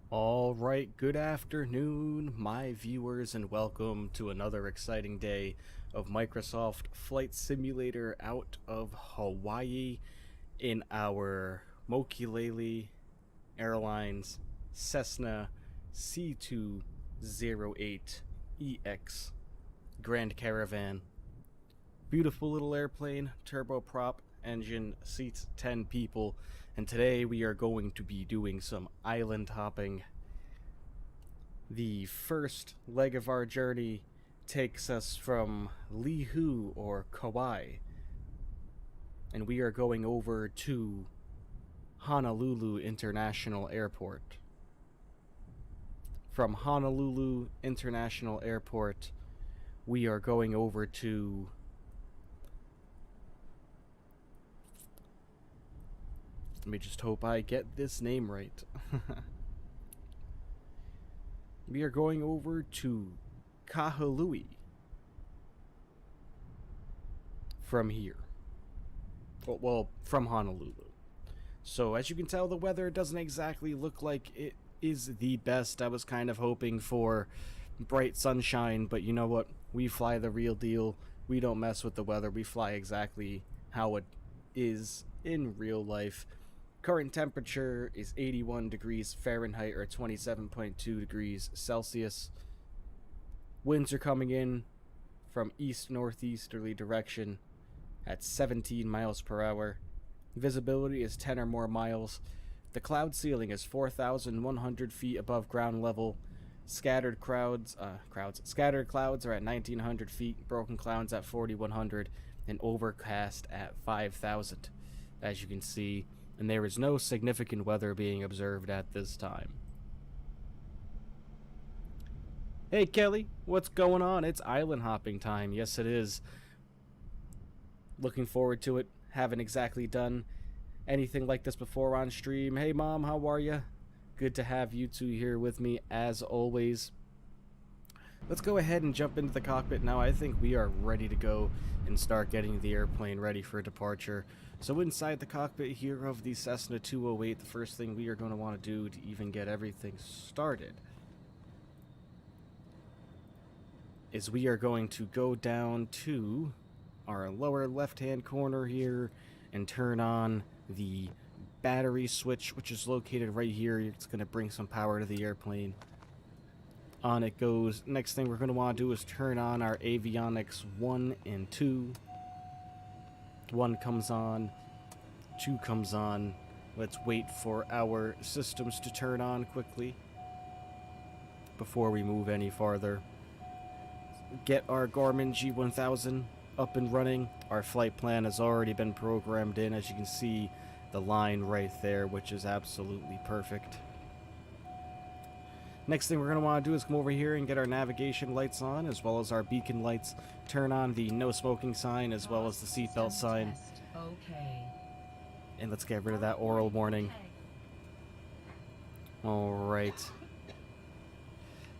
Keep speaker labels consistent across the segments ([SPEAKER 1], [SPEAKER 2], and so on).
[SPEAKER 1] All right, good afternoon, my viewers, and welcome to another exciting day of Microsoft Flight Simulator out of Hawaii in our Mokulele Airlines Cessna C208EX Grand Caravan. Beautiful little airplane, turboprop engine, seats 10 people, and today we are going to be doing some island hopping. The first leg of our journey takes us from Lihue or Kauai, and we are going over to Honolulu International Airport. From Honolulu International Airport, we are going over to let me just hope I get this name right. We are going over to Kahului from here. Well, from Honolulu. So as you can tell, the weather doesn't exactly look like it is the best. I was kind of hoping for bright sunshine, but you know what? We fly the real deal. We don't mess with the weather. We fly exactly how it is in real life. Current temperature is 81 degrees Fahrenheit or 27.2 degrees Celsius. Winds are coming in from east-northeasterly direction at 17 miles per hour. Visibility is 10 or more miles. The cloud ceiling is 4,100 feet above ground level. Scattered clouds are at 1,900 feet, broken clouds at 4,100, and overcast at 5,000, as you can see. And there is no significant weather being observed at this time. Hey Kelly, what's going on? It's island hopping time. Yes, it is. Looking forward to it. Haven't exactly done anything like this before on stream. Hey Mom, how are you? Good to have you two here with me as always. Let's go ahead and jump into the cockpit now. I think we are ready to go and start getting the airplane ready for departure. So inside the cockpit here of the Cessna 208, the first thing we are going to want to do to even get everything started is we are going to go down to our lower left-hand corner here and turn on the battery switch, which is located right here. It's going to bring some power to the airplane. On it goes. Next thing we're going to want to do is turn on our avionics 1 and 2. 1 comes on, 2 comes on. Let's wait for our systems to turn on quickly before we move any farther. Get our Garmin G1000 up and running. Our flight plan has already been programmed in, as you can see the line right there, which is absolutely perfect. Next thing we're going to want to do is come over here and get our navigation lights on, as well as our beacon lights. Turn on the no smoking sign, as well as the seatbelt sign.
[SPEAKER 2] Okay.
[SPEAKER 1] And let's get rid of that oral warning. Alright.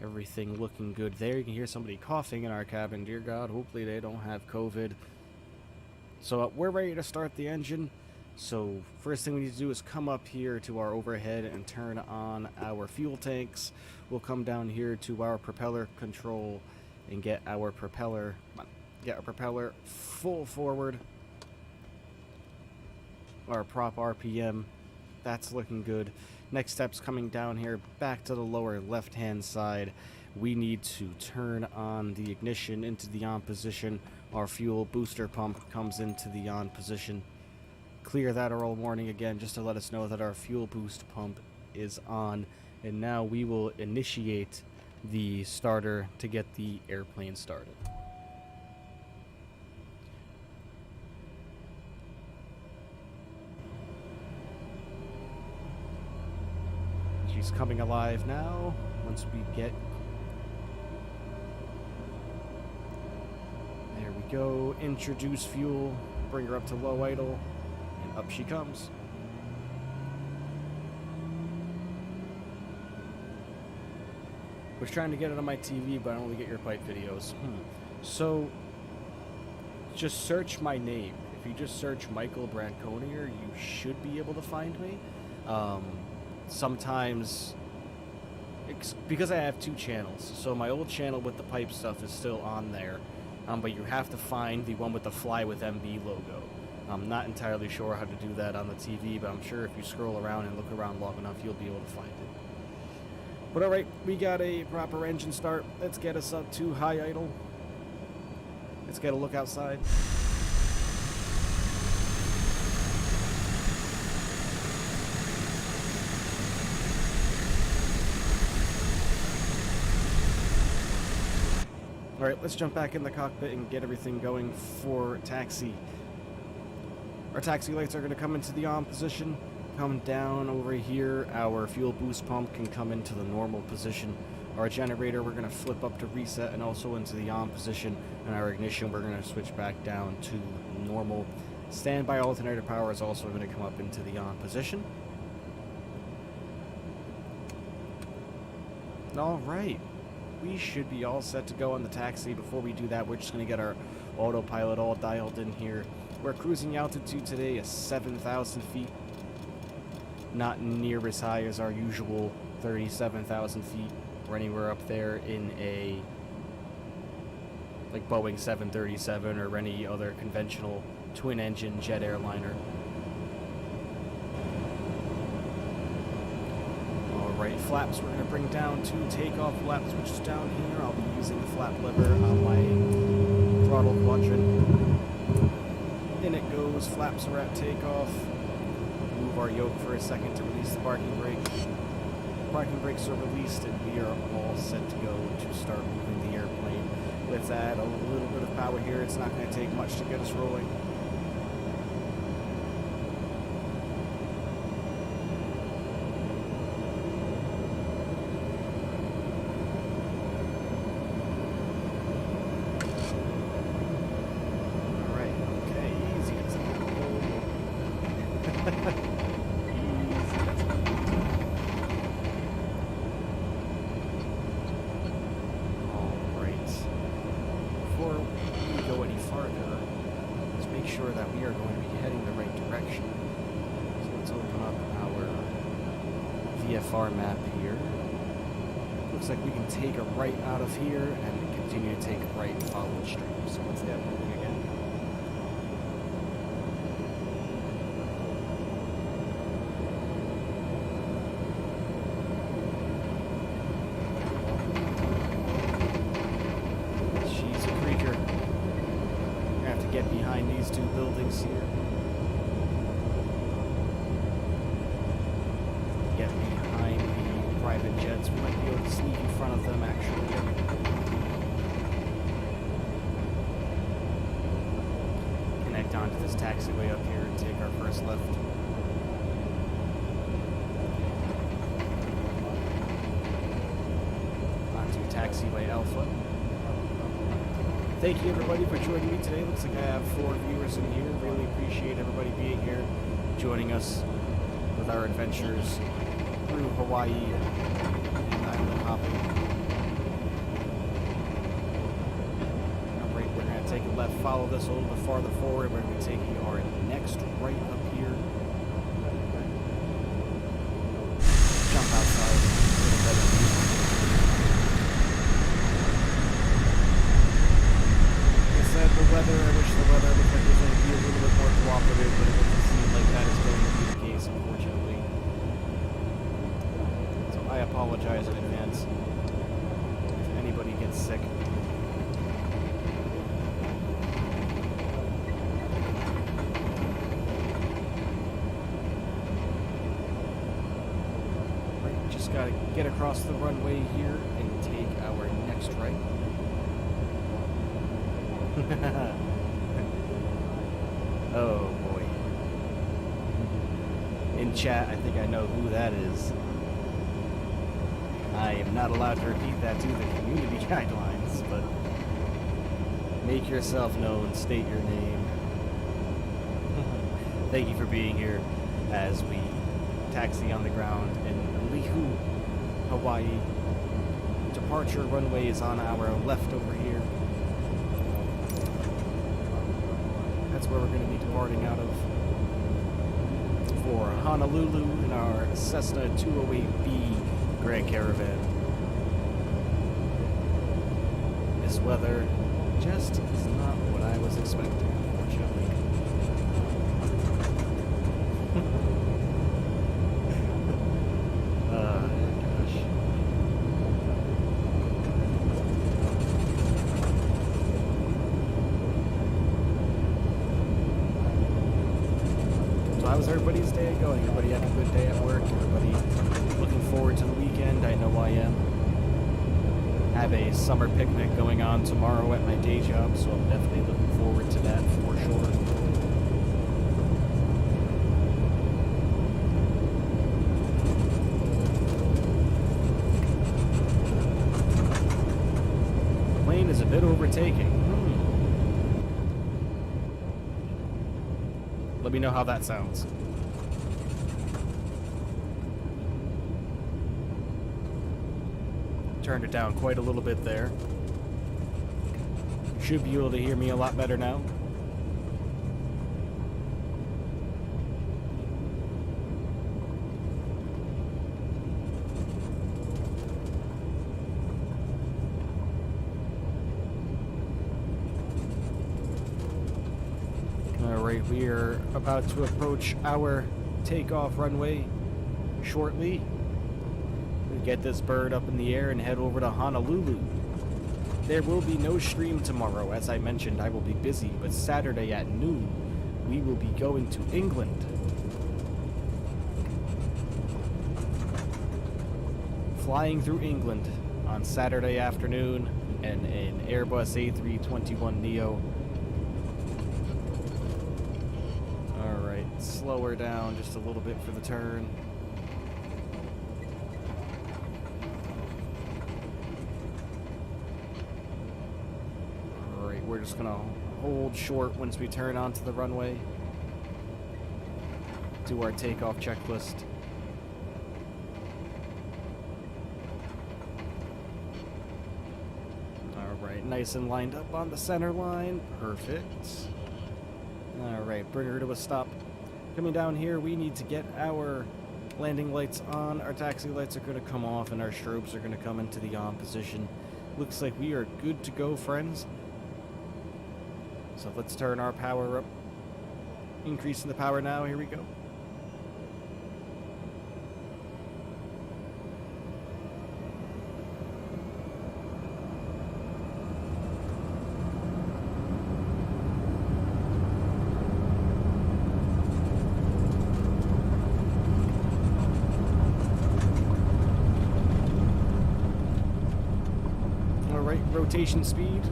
[SPEAKER 1] Everything looking good there. You can hear somebody coughing in our cabin. Dear God, hopefully they don't have COVID. So we're ready to start the engine. So first thing we need to do is come up here to our overhead and turn on our fuel tanks. We'll come down here to our propeller control and get our propeller full forward. Our prop RPM, that's looking good. Next step's coming down here back to the lower left hand side. We need to turn on the ignition into the on position. Our fuel booster pump comes into the on position. Clear that oral warning again just to let us know that our fuel boost pump is on. And now we will initiate the starter to get the airplane started. She's coming alive now. Once we get... There we go. Introduce fuel. Bring her up to low idle. And up she comes. Was trying to get it on my TV, but I only get your pipe videos. So, just search my name. If you just search Michael Branconier, you should be able to find me. Sometimes because I have two channels. So my old channel with the pipe stuff is still on there, but you have to find the one with the Fly with MB logo. I'm not entirely sure how to do that on the TV, but I'm sure if you scroll around and look around long enough, you'll be able to find it. But alright, we got a proper engine start. Let's get us up to high idle. Let's get a look outside. Alright, let's jump back in the cockpit and get everything going for taxi. Our taxi lights are going to come into the on position. Come down over here. Our fuel boost pump can come into the normal position. Our generator we're going to flip up to reset and also into the on position. And our ignition we're going to switch back down to normal. Standby alternator power is also going to come up into the on position. Alright. We should be all set to go on the taxi. Before we do that, we're just going to get our autopilot all dialed in here. We're cruising altitude today at 7,000 feet. Not near as high as our usual 37,000 feet. We're anywhere up there in a like Boeing 737 or any other conventional twin-engine jet airliner. Alright, flaps we're going to bring down to takeoff flaps, which is down here. I'll be using the flap lever on my throttle quadrant. In it goes, flaps are at takeoff. Move our yoke for a second to release the parking brake. Parking brakes are released and we are all set to go to start moving the airplane. Let's add a little bit of power here. It's not going to take much to get us rolling. Sure that we are going to be heading the right direction. So let's open up our VFR map here. Looks like we can take a right out of here and continue to take a right and follow the stream. So let's get moving again. Get behind these two buildings here. Get behind the private jets. We might be able to sneak in front of them, actually. Connect onto this taxiway up here and take our first left. Onto taxiway Alpha. Thank you everybody for joining me today. Looks like I have 4 viewers in here. Really appreciate everybody being here, joining us with our adventures through Hawaii and island hopping. Alright, we're going to take a left, follow this a little bit farther forward. We're going to be taking our next right up here. Jump outside a little better. The weather, I wish the weather looked like it was going to be a little bit more cooperative, but it doesn't seem like that is going to be the case, unfortunately. So I apologize in advance if anybody gets sick. Right, just got to get across the runway here and take our next right. Oh boy. In chat, I think I know who that is. I am not allowed to repeat that to the community guidelines, but make yourself known, state your name. Thank you for being here as we taxi on the ground in Lihue, Hawaii. Departure runway is on our left over here. That's where we're going to be departing out of for Honolulu in our Cessna 208B Grand Caravan. This weather just is not what I was expecting, unfortunately. Gosh. So how's everybody's day going? Everybody had a good day at work? Everybody looking forward to the weekend? I know I am. Have a summer picnic going on tomorrow at my day job, so I'm definitely looking forward to that for sure. The plane is a bit overtaking. Let me know how that sounds. Turned it down quite a little bit there. Should be able to hear me a lot better now. Alright, we are about to approach our takeoff runway shortly. Get this bird up in the air and head over to Honolulu. There will be no stream tomorrow. As I mentioned, I will be busy, but Saturday at noon, we will be going to England. Flying through England on Saturday afternoon in an Airbus A321neo. Alright, slow her down just a little bit for the turn. We're just gonna hold short once we turn onto the runway. Do our takeoff checklist. Alright, nice and lined up on the center line. Perfect. Alright, bring her to a stop. Coming down here, we need to get our landing lights on. Our taxi lights are gonna come off and our strobes are gonna come into the on position. Looks like we are good to go, friends. So let's turn our power up. Increasing the power now. Here we go. All right, rotation speed.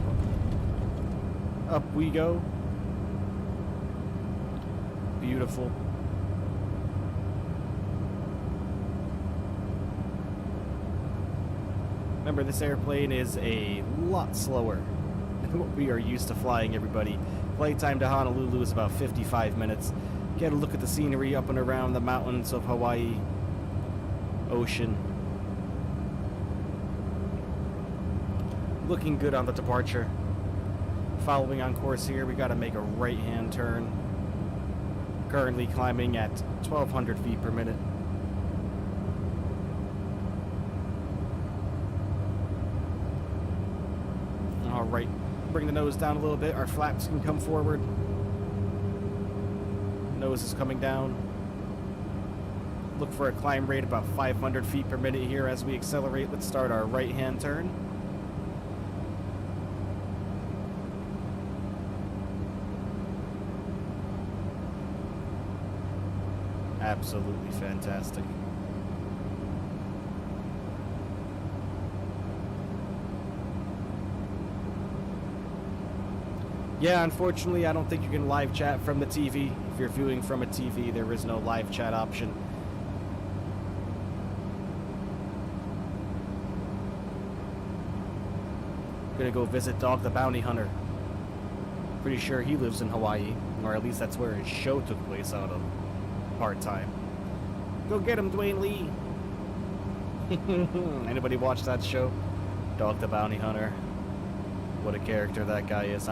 [SPEAKER 1] Up we go. Beautiful. Remember, this airplane is a lot slower than what we are used to flying, everybody. Flight time to Honolulu is about 55 minutes. Get a look at the scenery up and around the mountains of Hawaii. Ocean. Looking good on the departure. Following on course here, we got to make a right-hand turn. Currently climbing at 1,200 feet per minute. All right, bring the nose down a little bit. Our flaps can come forward. Nose is coming down. Look for a climb rate about 500 feet per minute here as we accelerate. Let's start our right-hand turn. Absolutely fantastic. Yeah, unfortunately, I don't think you can live chat from the TV. If you're viewing from a TV, there is no live chat option. Gonna go visit Dog the Bounty Hunter. Pretty sure he lives in Hawaii, or at least that's where his show took place out of. Part-time. Go get him, Dwayne Lee. Anybody watch that show? Dog the Bounty Hunter. What a character that guy is.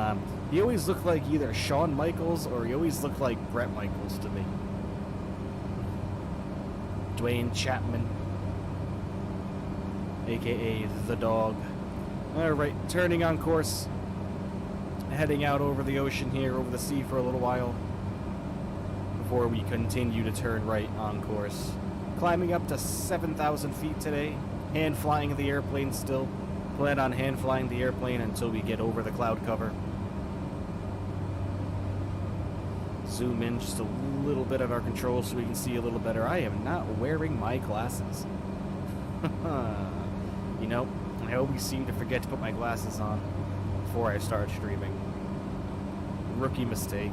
[SPEAKER 1] He always looked like either Shawn Michaels or he always looked like Bret Michaels to me. Dwayne Chapman, aka The Dog. Alright, turning on course. Heading out over the ocean here, over the sea for a little while. Before we continue to turn right on course. Climbing up to 7,000 feet today. Hand flying the airplane still. Plan on hand flying the airplane until we get over the cloud cover. Zoom in just a little bit at our controls so we can see a little better. I am not wearing my glasses. You know, I always seem to forget to put my glasses on before I start streaming. Rookie mistake.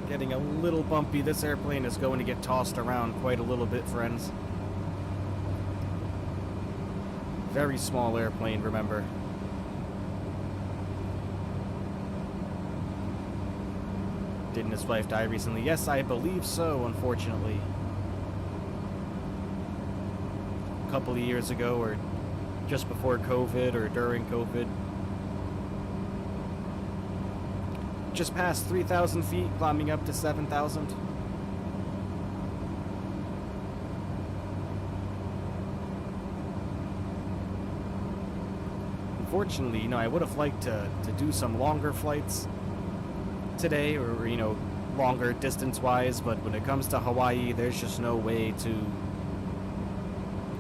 [SPEAKER 1] Getting a little bumpy. This airplane is going to get tossed around quite a little bit, friends. Very small airplane, remember. Didn't his wife die recently? Yes, I believe so, unfortunately. A couple of years ago, or just before COVID, or during COVID. Just past 3,000 feet, climbing up to 7,000. Unfortunately, you know, I would have liked to do some longer flights today, or, you know, longer distance-wise, but when it comes to Hawaii, there's just no way to,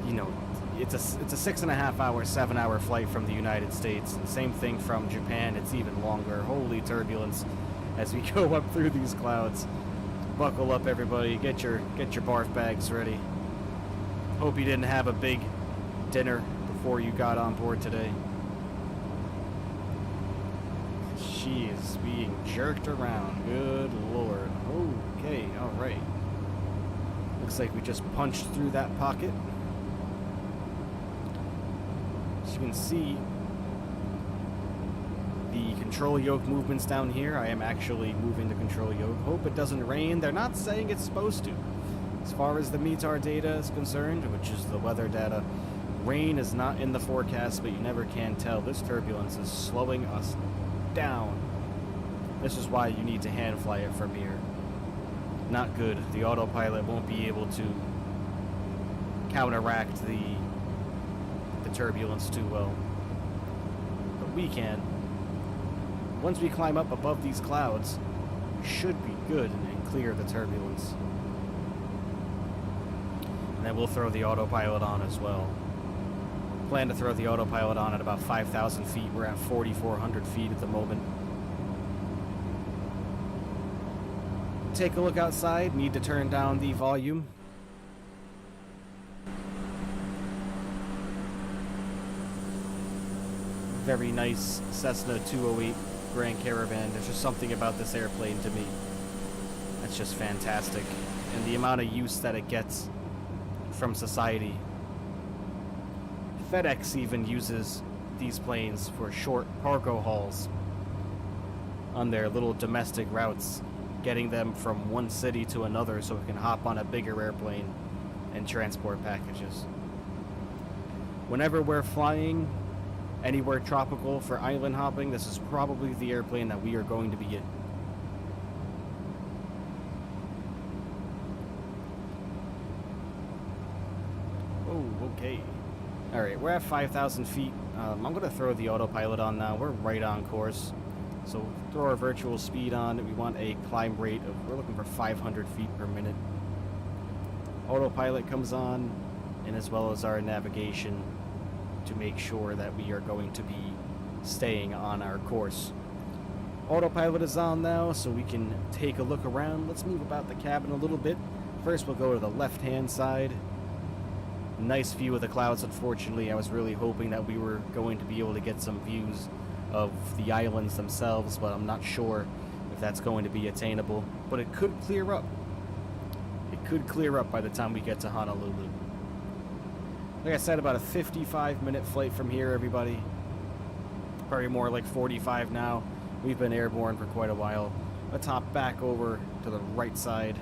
[SPEAKER 1] you know, it's a 6.5 hour, 7 hour flight from the United States. And same thing from Japan, it's even longer. Holy turbulence as we go up through these clouds. Buckle up, everybody. Get your barf bags ready. Hope you didn't have a big dinner before you got on board today. She is being jerked around. Good lord. Okay, alright. Looks like we just punched through that pocket. As you can see, the control yoke movements down here. I am actually moving the control yoke. Hope it doesn't rain. They're not saying it's supposed to. As far as the METAR data is concerned, which is the weather data, rain is not in the forecast, but you never can tell. This turbulence is slowing us down. This is why you need to hand fly it from here. Not good. The autopilot won't be able to counteract the turbulence too well. But we can. Once we climb up above these clouds, we should be good and clear the turbulence. And then we'll throw the autopilot on as well. Plan to throw the autopilot on at about 5,000 feet. We're at 4,400 feet at the moment. Take a look outside. Need to turn down the volume. Very nice Cessna 208 Grand Caravan. There's just something about this airplane to me that's just fantastic. And the amount of use that it gets from society. FedEx even uses these planes for short cargo hauls on their little domestic routes, getting them from one city to another so it can hop on a bigger airplane and transport packages. Whenever we're flying anywhere tropical for island hopping, this is probably the airplane that we are going to be in. Oh, okay. Alright, we're at 5,000 feet. I'm going to throw the autopilot on now. We're right on course. So throw our virtual speed on. We want a climb rate of, we're looking for 500 feet per minute. Autopilot comes on, and as well as our navigation to make sure that we are going to be staying on our course. Autopilot is on now, so we can take a look around. Let's move about the cabin a little bit. First, we'll go to the left-hand side. Nice view of the clouds. Unfortunately, I was really hoping that we were going to be able to get some views of the islands themselves, but I'm not sure if that's going to be attainable. But it could clear up. It could clear up by the time we get to Honolulu. Like I said, about a 55-minute flight from here, everybody. Probably more like 45 now. We've been airborne for quite a while. Let's hop back over to the right side.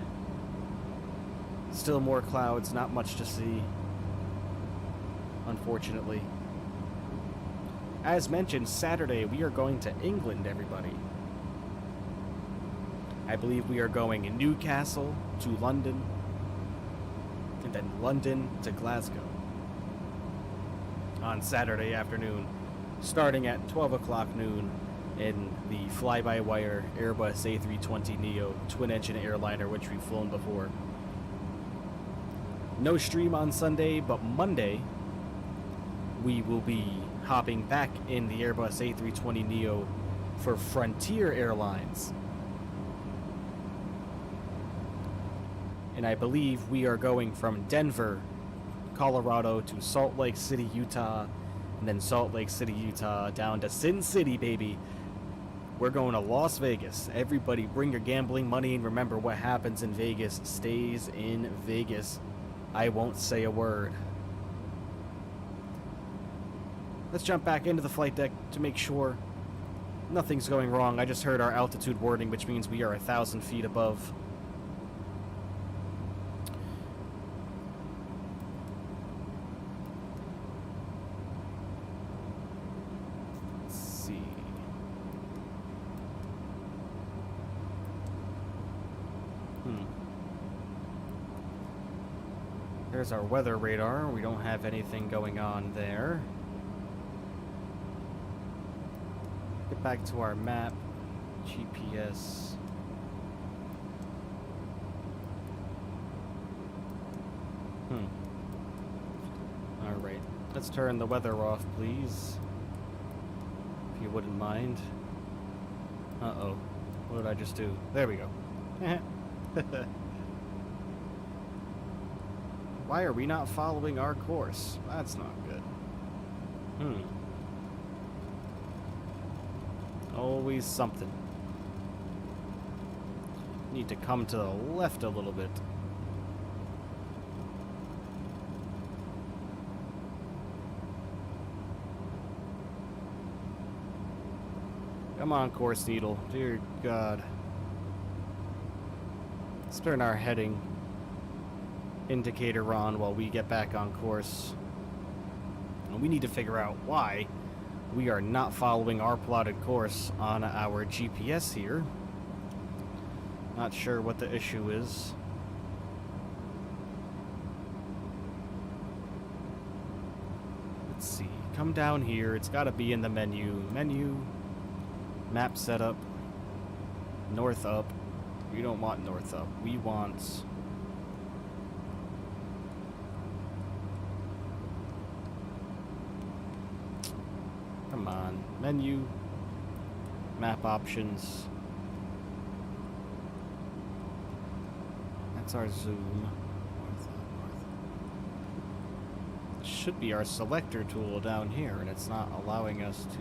[SPEAKER 1] Still more clouds, not much to see, unfortunately. As mentioned, Saturday we are going to England, everybody. I believe we are going in Newcastle to London, and then London to Glasgow. on Saturday afternoon, starting at 12 o'clock noon in the fly-by-wire Airbus A320neo twin-engine airliner, which we've flown before. No stream on Sunday, but Monday we will be hopping back in the Airbus A320neo for Frontier Airlines. And I believe we are going from Denver, Colorado to Salt Lake City, Utah, and then Salt Lake City, Utah, down to Sin City, baby. We're going to Las Vegas. Everybody bring your gambling money, and remember, what happens in Vegas stays in Vegas. I won't say a word. Let's jump back into the flight deck to make sure nothing's going wrong. I just heard our altitude warning, which means we are 1,000 feet above. Let's see. There's our weather radar. We don't have anything going on there. Get back to our map. GPS. Alright. Let's turn the weather off, please. If you wouldn't mind. Uh-oh. What did I just do? There we go. Why are we not following our course? That's not good. Always something. Need to come to the left a little bit. Come on, course needle. Dear God. Let's turn our heading indicator on while we get back on course. And we need to figure out why we are not following our plotted course on our GPS here. Not sure what the issue is. Let's see. Come down here. It's got to be in the menu. Menu. Map setup. North up. We don't want north up. We want... Come on. Menu. Map options. That's our zoom. This should be our selector tool down here, and it's not allowing us to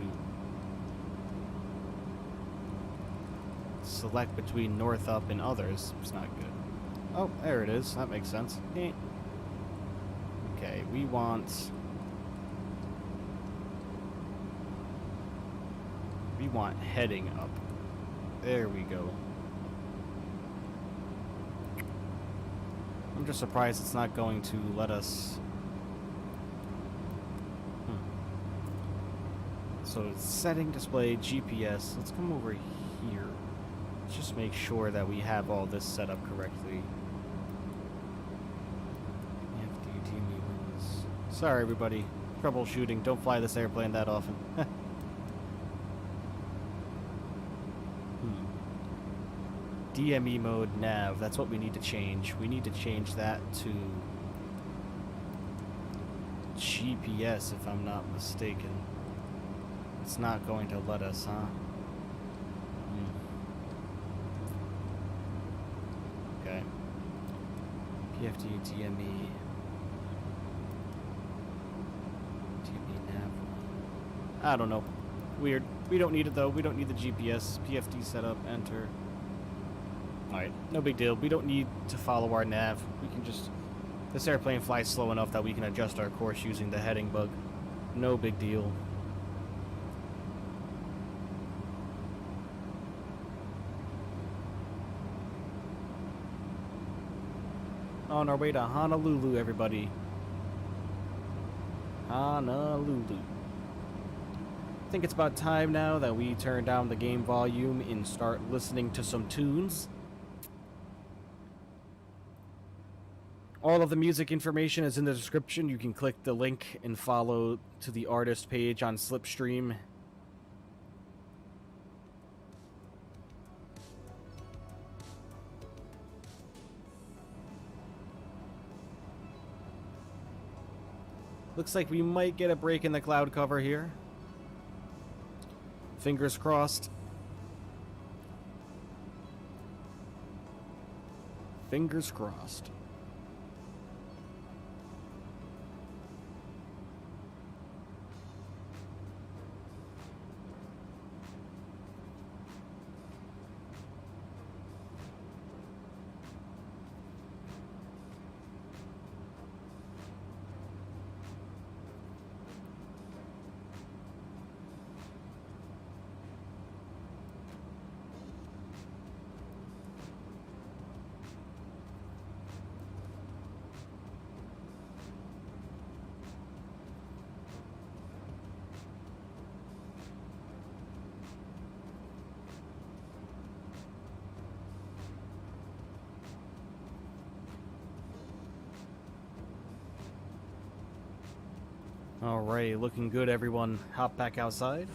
[SPEAKER 1] select between north up and others. It's not good. Oh, there it is. That makes sense. Okay, we want... We want heading up. There we go. I'm just surprised it's not going to let us... So setting display GPS. Let's come over here. Let's just make sure that we have all this set up correctly. Sorry everybody. Troubleshooting. Don't fly this airplane that often. DME mode nav, that's what we need to change. We need to change that to GPS if I'm not mistaken. It's not going to let us, huh? Okay. PFD DME. DME nav. I don't know. Weird. We don't need it though. We don't need the GPS. PFD setup, enter. Alright, no big deal. We don't need to follow our nav. We can just... This airplane flies slow enough that we can adjust our course using the heading bug. No big deal. On our way to Honolulu, everybody. Honolulu. I think it's about time now that we turn down the game volume and start listening to some tunes. All of the music information is in the description. You can click the link and follow to the artist page on Slipstream. Looks like we might get a break in the cloud cover here. Fingers crossed. Fingers crossed. Alright, looking good, everyone. Hop back outside.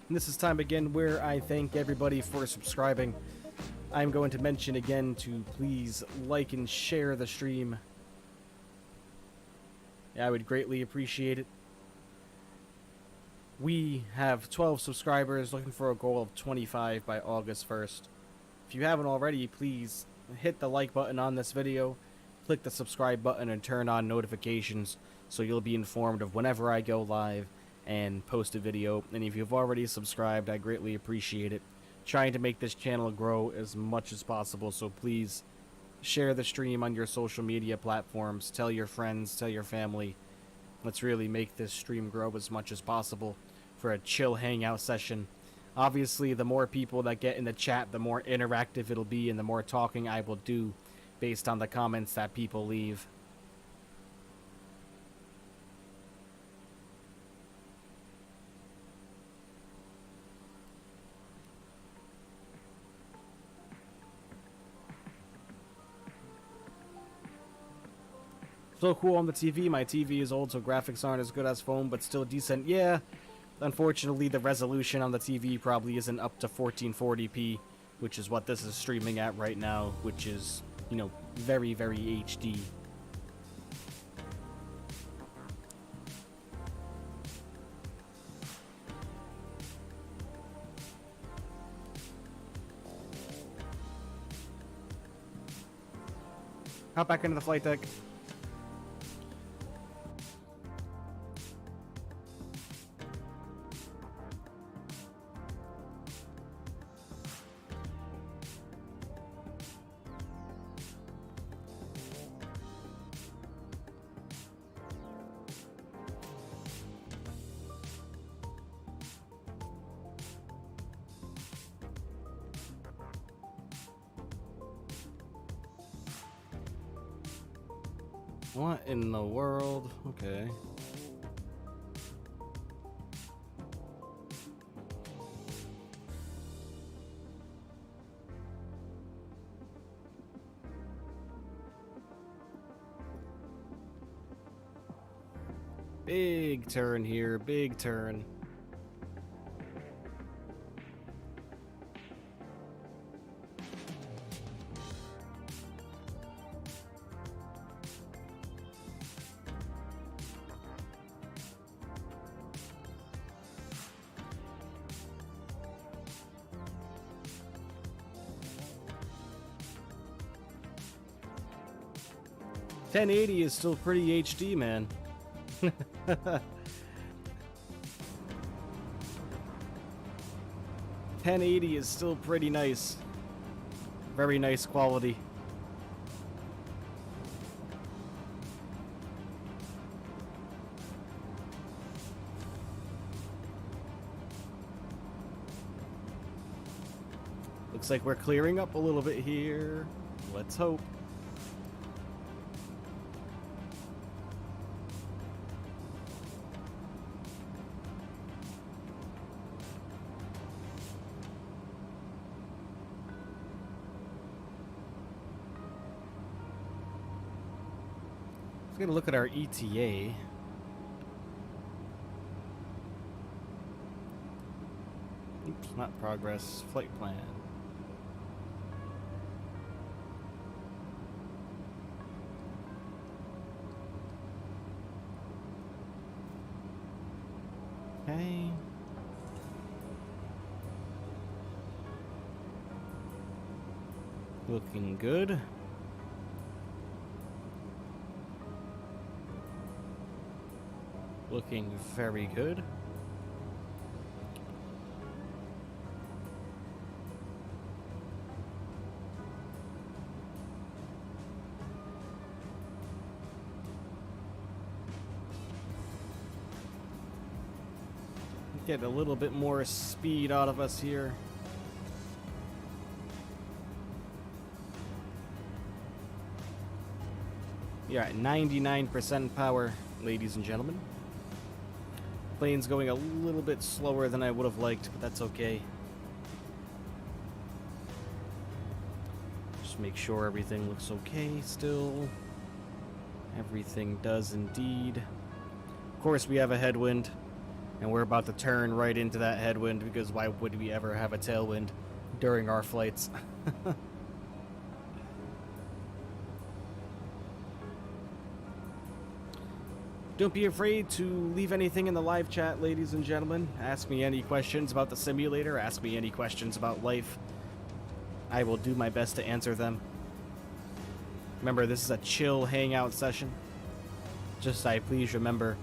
[SPEAKER 1] And this is time again where I thank everybody for subscribing. I'm going to mention again to please like and share the stream. Yeah, I would greatly appreciate it. We have 12 subscribers, looking for a goal of 25 by August 1st. If you haven't already, please hit the like button on this video, click the subscribe button, and turn on notifications so you'll be informed of whenever I go live and post a video. And if you've already subscribed, I greatly appreciate it. Trying to make this channel grow as much as possible, so please share the stream on your social media platforms, tell your friends, tell your family. Let's really make this stream grow as much as possible for a chill hangout session. Obviously, the more people that get in the chat, the more interactive it'll be and the more talking I will do based on the comments that people leave. So cool on the TV. My TV is old, so graphics aren't as good as phone, but still decent. Yeah, unfortunately, the resolution on the TV probably isn't up to 1440p, which is what this is streaming at right now, which is, you know, very, very HD. Hop back into the flight deck. What in the world? Okay. Big turn here, big turn. 1080 is still pretty HD, man. 1080 is still pretty nice. Very nice quality. Looks like we're clearing up a little bit here. Let's hope. Let's get a look at our ETA. Oops, not progress. Flight plan. Okay. Looking good. Looking very good. Get a little bit more speed out of us here. You're at 99% power, ladies and gentlemen. Plane's going a little bit slower than I would have liked, but that's okay. Just make sure everything looks okay still. Everything does indeed. Of course, we have a headwind. And we're about to turn right into that headwind because why would we ever have a tailwind during our flights? Don't be afraid to leave anything in the live chat, ladies and gentlemen. Ask me any questions about the simulator. Ask me any questions about life. I will do my best to answer them. Remember, this is a chill hangout session. Just please remember,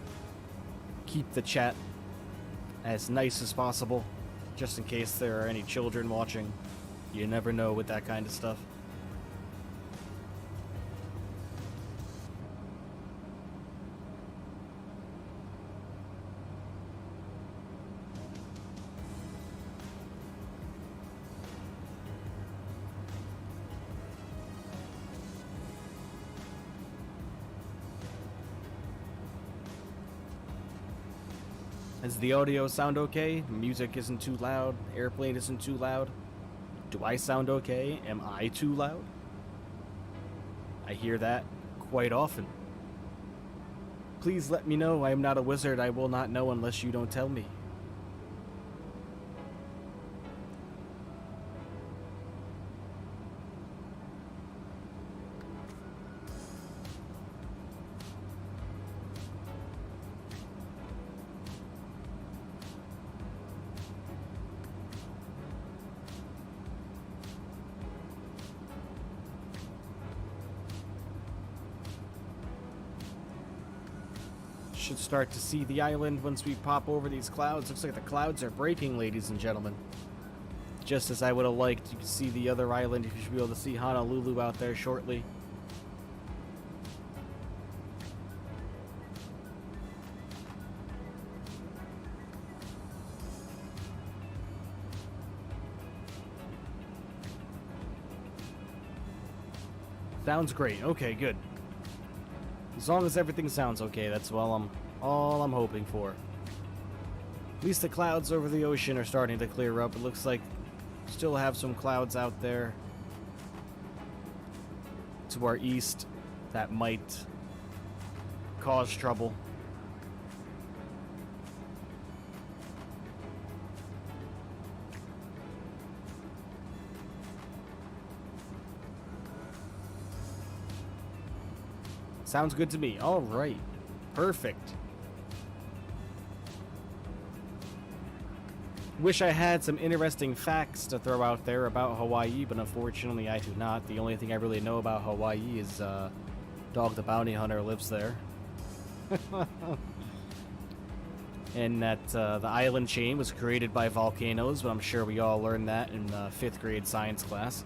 [SPEAKER 1] keep the chat as nice as possible, just in case there are any children watching. You never know with that kind of stuff. Does the audio sound okay? Music isn't too loud. Airplane isn't too loud. Do I sound okay? Am I too loud? I hear that quite often. Please let me know. I am not a wizard. I will not know unless you don't tell me. Should start to see the island once we pop over these clouds. Looks like the clouds are breaking, ladies and gentlemen. Just as I would have liked. You can see the other island. You should be able to see Honolulu out there shortly. Sounds great. Okay, good. As long as everything sounds okay, that's all I'm hoping for. At least the clouds over the ocean are starting to clear up. It looks like we still have some clouds out there to our east that might cause trouble. Sounds good to me. All right. Perfect. Wish I had some interesting facts to throw out there about Hawaii, but unfortunately I do not. The only thing I really know about Hawaii is Dog the Bounty Hunter lives there. And that the island chain was created by volcanoes, but I'm sure we all learned that in 5th grade science class.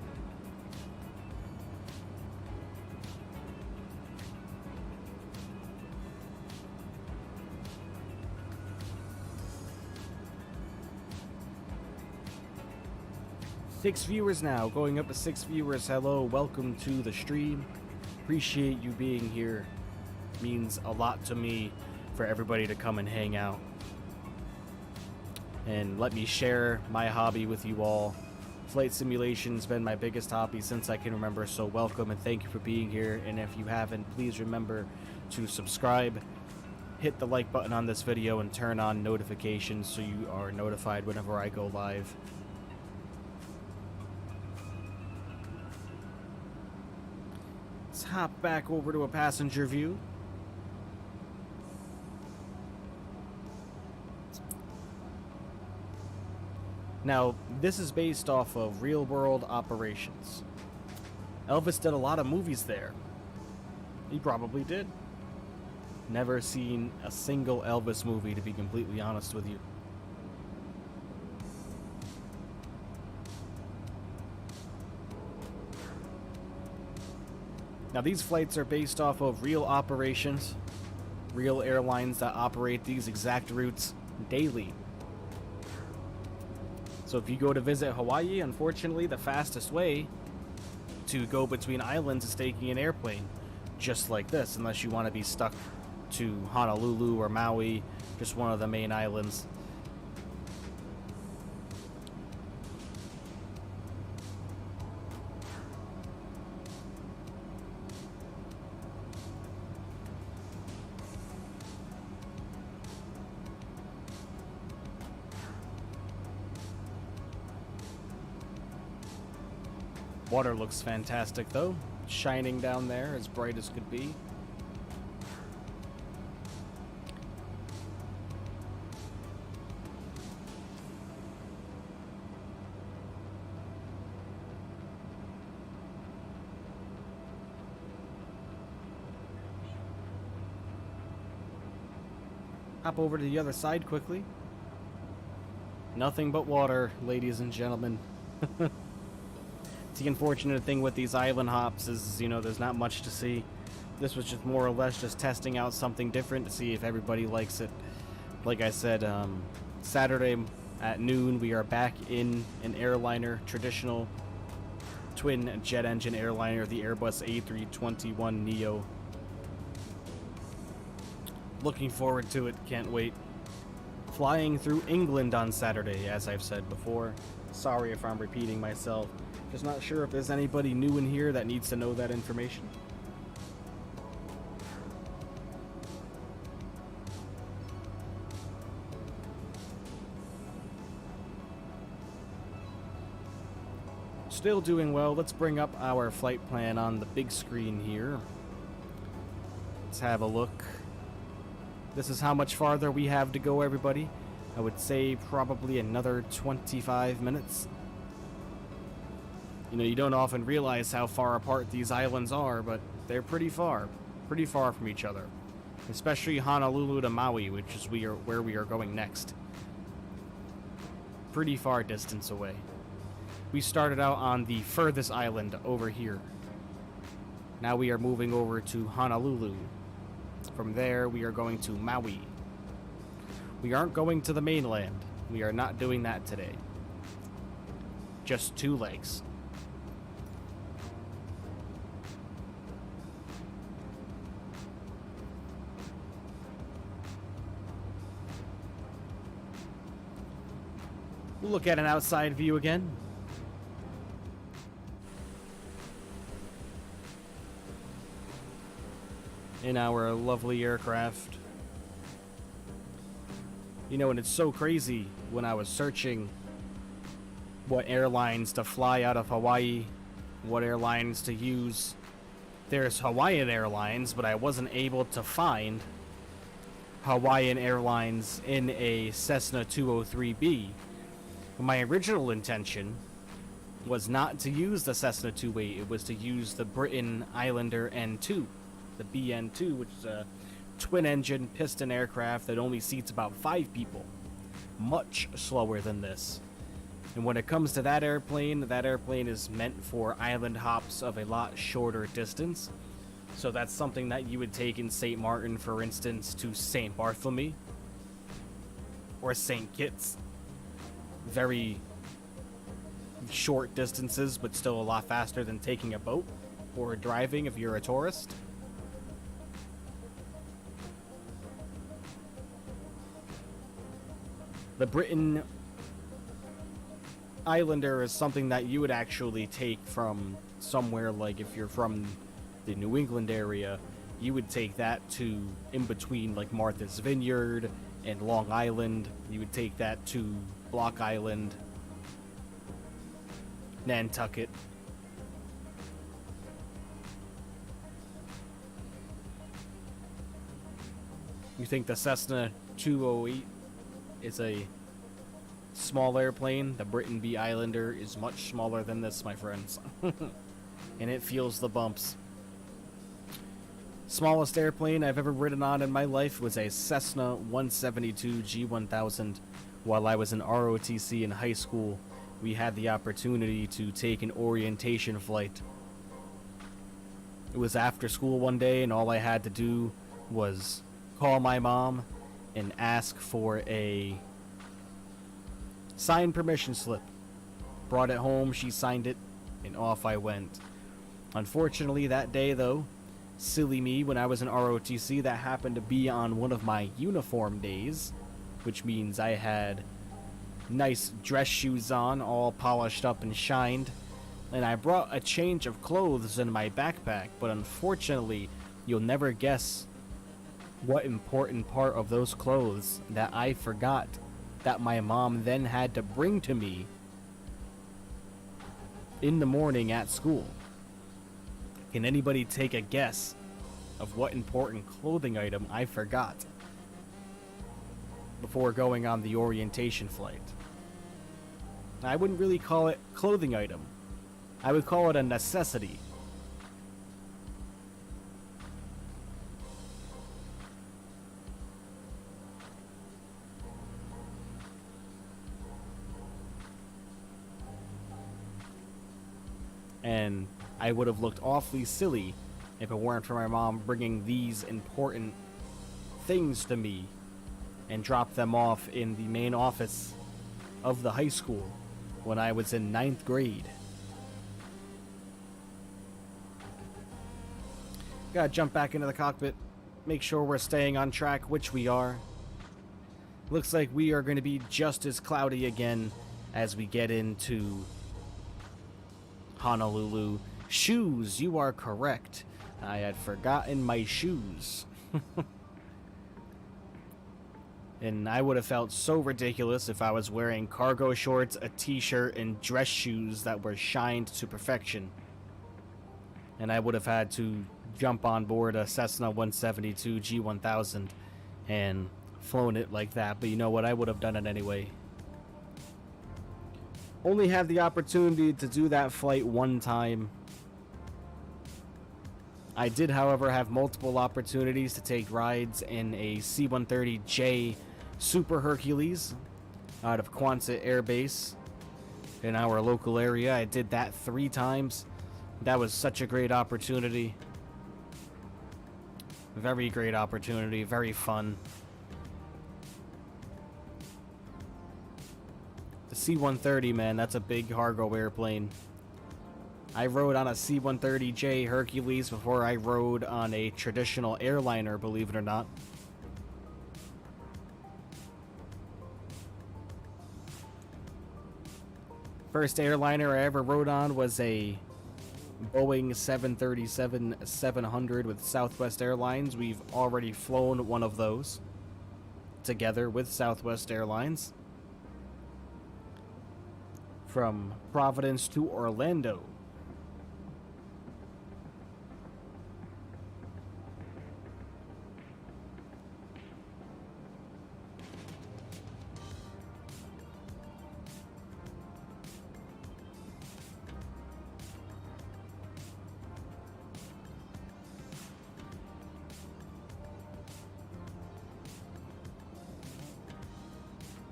[SPEAKER 1] Six viewers now, going up to 6 viewers. Hello, welcome to the stream. Appreciate you being here. Means a lot to me for everybody to come and hang out. And let me share my hobby with you all. Flight simulation's been my biggest hobby since I can remember, so welcome and thank you for being here. And if you haven't, please remember to subscribe, hit the like button on this video, and turn on notifications so you are notified whenever I go live. Let's hop back over to a passenger view. Now, this is based off of real-world operations. Elvis did a lot of movies there. He probably did. Never seen a single Elvis movie, to be completely honest with you. Now, these flights are based off of real operations, real airlines that operate these exact routes daily. So if you go to visit Hawaii, unfortunately, the fastest way to go between islands is taking an airplane, just like this, unless you want to be stuck to Honolulu or Maui, just one of the main islands. Water looks fantastic though, shining down there as bright as could be. Hop over to the other side quickly. Nothing but water, ladies and gentlemen. The unfortunate thing with these island hops is, you know, there's not much to see. This was just more or less just testing out something different to see if everybody likes it. Like I said, Saturday at noon, we are back in an airliner, traditional twin jet engine airliner, the Airbus A321neo. Looking forward to it, can't wait. Flying through England on Saturday, as I've said before. Sorry if I'm repeating myself. Just not sure if there's anybody new in here that needs to know that information. Still doing well. Let's bring up our flight plan on the big screen here. Let's have a look. This is how much farther we have to go, everybody. I would say probably another 25 minutes. You know, you don't often realize how far apart these islands are, but they're pretty far from each other. Especially Honolulu to Maui, which is where we are going next. Pretty far distance away. We started out on the furthest island over here. Now we are moving over to Honolulu. From there, we are going to Maui. We aren't going to the mainland. We are not doing that today. Just 2 legs. We'll look at an outside view again. In our lovely aircraft. You know, and it's so crazy when I was searching what airlines to fly out of Hawaii, what airlines to use. There's Hawaiian Airlines, but I wasn't able to find Hawaiian Airlines in a Cessna 203B. My original intention was not to use the Cessna 208, it was to use the Britain Islander N2. the BN2, which is a twin-engine piston aircraft that only seats about 5 people. Much slower than this. And when it comes to that airplane is meant for island hops of a lot shorter distance. So that's something that you would take in St. Martin, for instance, to St. Bartholomew or St. Kitts. Very short distances, but still a lot faster than taking a boat or driving if you're a tourist. The Britain Islander is something that you would actually take from somewhere, like if you're from the New England area, you would take that to in between like Martha's Vineyard and Long Island. You would take that to Block Island, Nantucket. You think the Cessna 208 is a small airplane? The Britain B Islander is much smaller than this, my friends. And it feels the bumps. Smallest airplane I've ever ridden on in my life was a Cessna 172 G1000. While I was in ROTC in high school, we had the opportunity to take an orientation flight. It was after school one day, and all I had to do was call my mom and ask for a signed permission slip. Brought it home, she signed it, and off I went. Unfortunately, that day though, silly me, when I was in ROTC, that happened to be on one of my uniform days, which means I had nice dress shoes on, all polished up and shined, and I brought a change of clothes in my backpack, but unfortunately, you'll never guess what important part of those clothes that I forgot that my mom then had to bring to me in the morning at school. Can anybody take a guess of what important clothing item I forgot before going on the orientation flight? I wouldn't really call it clothing item. I would call it a necessity. And I would have looked awfully silly if it weren't for my mom bringing these important things to me and drop them off in the main office of the high school when I was in 9th grade. Gotta jump back into the cockpit, make sure we're staying on track, which we are. Looks like we are going to be just as cloudy again as we get into Honolulu. Shoes, you are correct. I had forgotten my shoes. And I would have felt so ridiculous if I was wearing cargo shorts, a t-shirt, and dress shoes that were shined to perfection. And I would have had to jump on board a Cessna 172 G1000 and flown it like that. But you know what? I would have done it anyway. Only had the opportunity to do that flight one time. I did, however, have multiple opportunities to take rides in a C-130J Super Hercules out of Quonset Air Base in our local area. I did that 3 times. That was such a great opportunity. Very great opportunity, very fun. The C-130, man, that's a big cargo airplane. I rode on a C-130J Hercules before I rode on a traditional airliner, believe it or not. First airliner I ever rode on was a Boeing 737-700 with Southwest Airlines. We've already flown one of those together with Southwest Airlines from Providence to Orlando.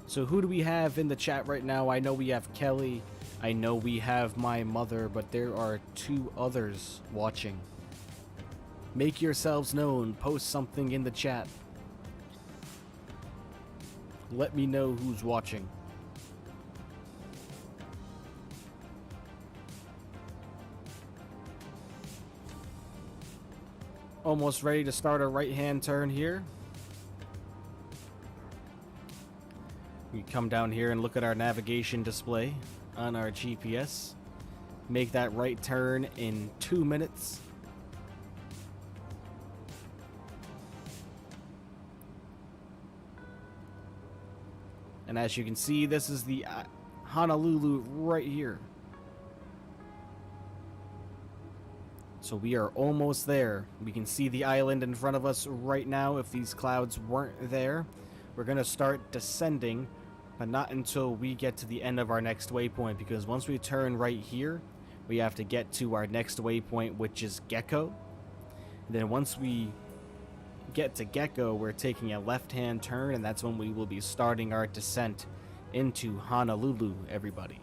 [SPEAKER 1] So who do we have in the chat right now? I know we have Kelly. I know we have my mother, but there are 2 others watching. Make yourselves known. Post something in the chat. Let me know who's watching. Almost ready to start a right-hand turn here. We come down here and look at our navigation display on our GPS. Make that right turn in 2 minutes. And as you can see, this is the Honolulu right here. So we are almost there. We can see the island in front of us right now. If these clouds weren't there, we're going to start descending, but not until we get to the end of our next waypoint, because once we turn right here, we have to get to our next waypoint, which is Gecko. And then once we get to Gecko, we're taking a left-hand turn, and that's when we will be starting our descent into Honolulu, everybody.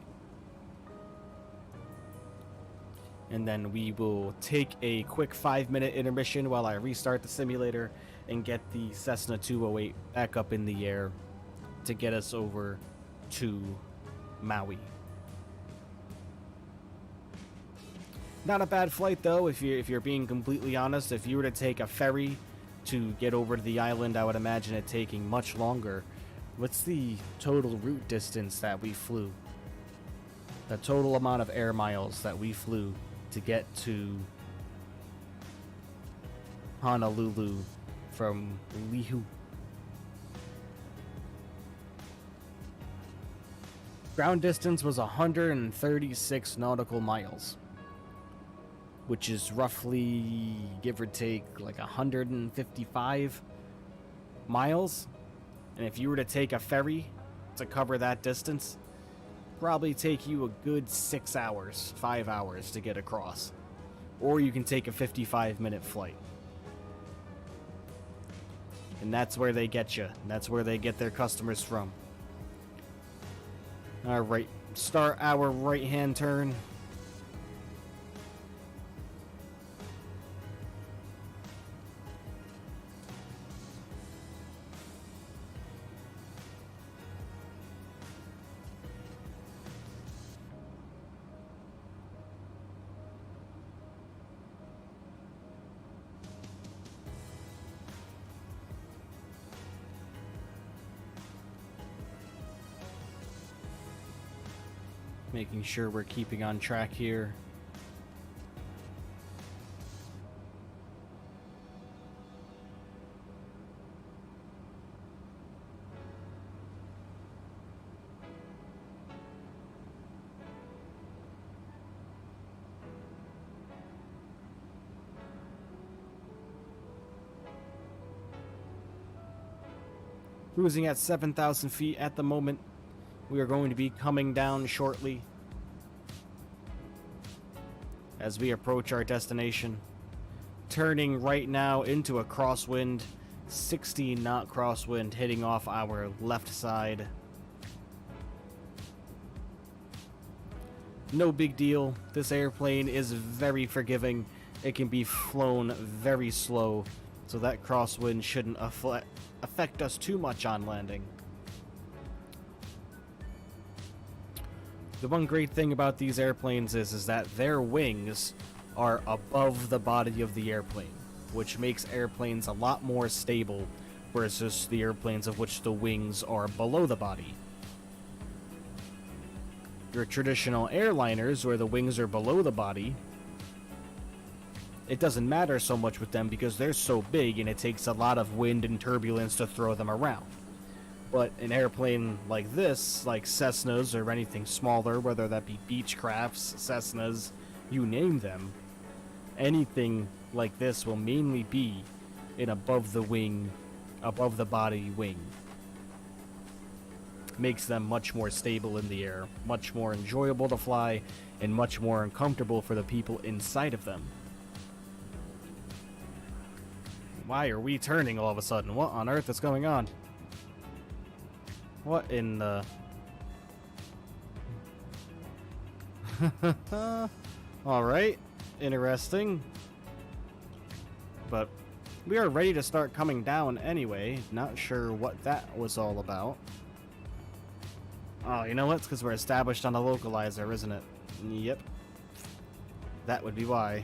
[SPEAKER 1] And then we will take a quick 5-minute intermission while I restart the simulator and get the Cessna 208 back up in the air to get us over to Maui. Not a bad flight though, if you're being completely honest. If you were to take a ferry to get over to the island, I would imagine it taking much longer. What's the total route distance that we flew? The total amount of air miles that we flew to get to Honolulu from Lihue. Ground distance was 136 nautical miles, which is roughly, give or take, like 155 miles. And if you were to take a ferry to cover that distance, probably take you a good 6 hours, 5 hours to get across. Or you can take a 55-minute flight. And that's where they get you. That's where they get their customers from. Alright, start our right-hand turn. Making sure we're keeping on track here. Cruising at 7,000 feet at the moment. We are going to be coming down shortly as we approach our destination. Turning right now into a crosswind, 16 knot crosswind hitting off our left side. No big deal. This airplane is very forgiving. It can be flown very slow, so that crosswind shouldn't affect us too much on landing. The one great thing about these airplanes is that their wings are above the body of the airplane, which makes airplanes a lot more stable versus the airplanes of which the wings are below the body. Your traditional airliners, where the wings are below the body, it doesn't matter so much with them because they're so big and it takes a lot of wind and turbulence to throw them around. But an airplane like this, like Cessnas or anything smaller, whether that be Beechcrafts, Cessnas, you name them, anything like this will mainly be an above the body wing. Makes them much more stable in the air, much more enjoyable to fly, and much more uncomfortable for the people inside of them. Why are we turning all of a sudden? What on earth is going on? What in the... Alright, interesting. But we are ready to start coming down anyway. Not sure what that was all about. Oh, you know what? It's because we're established on the localizer, isn't it? Yep. That would be why.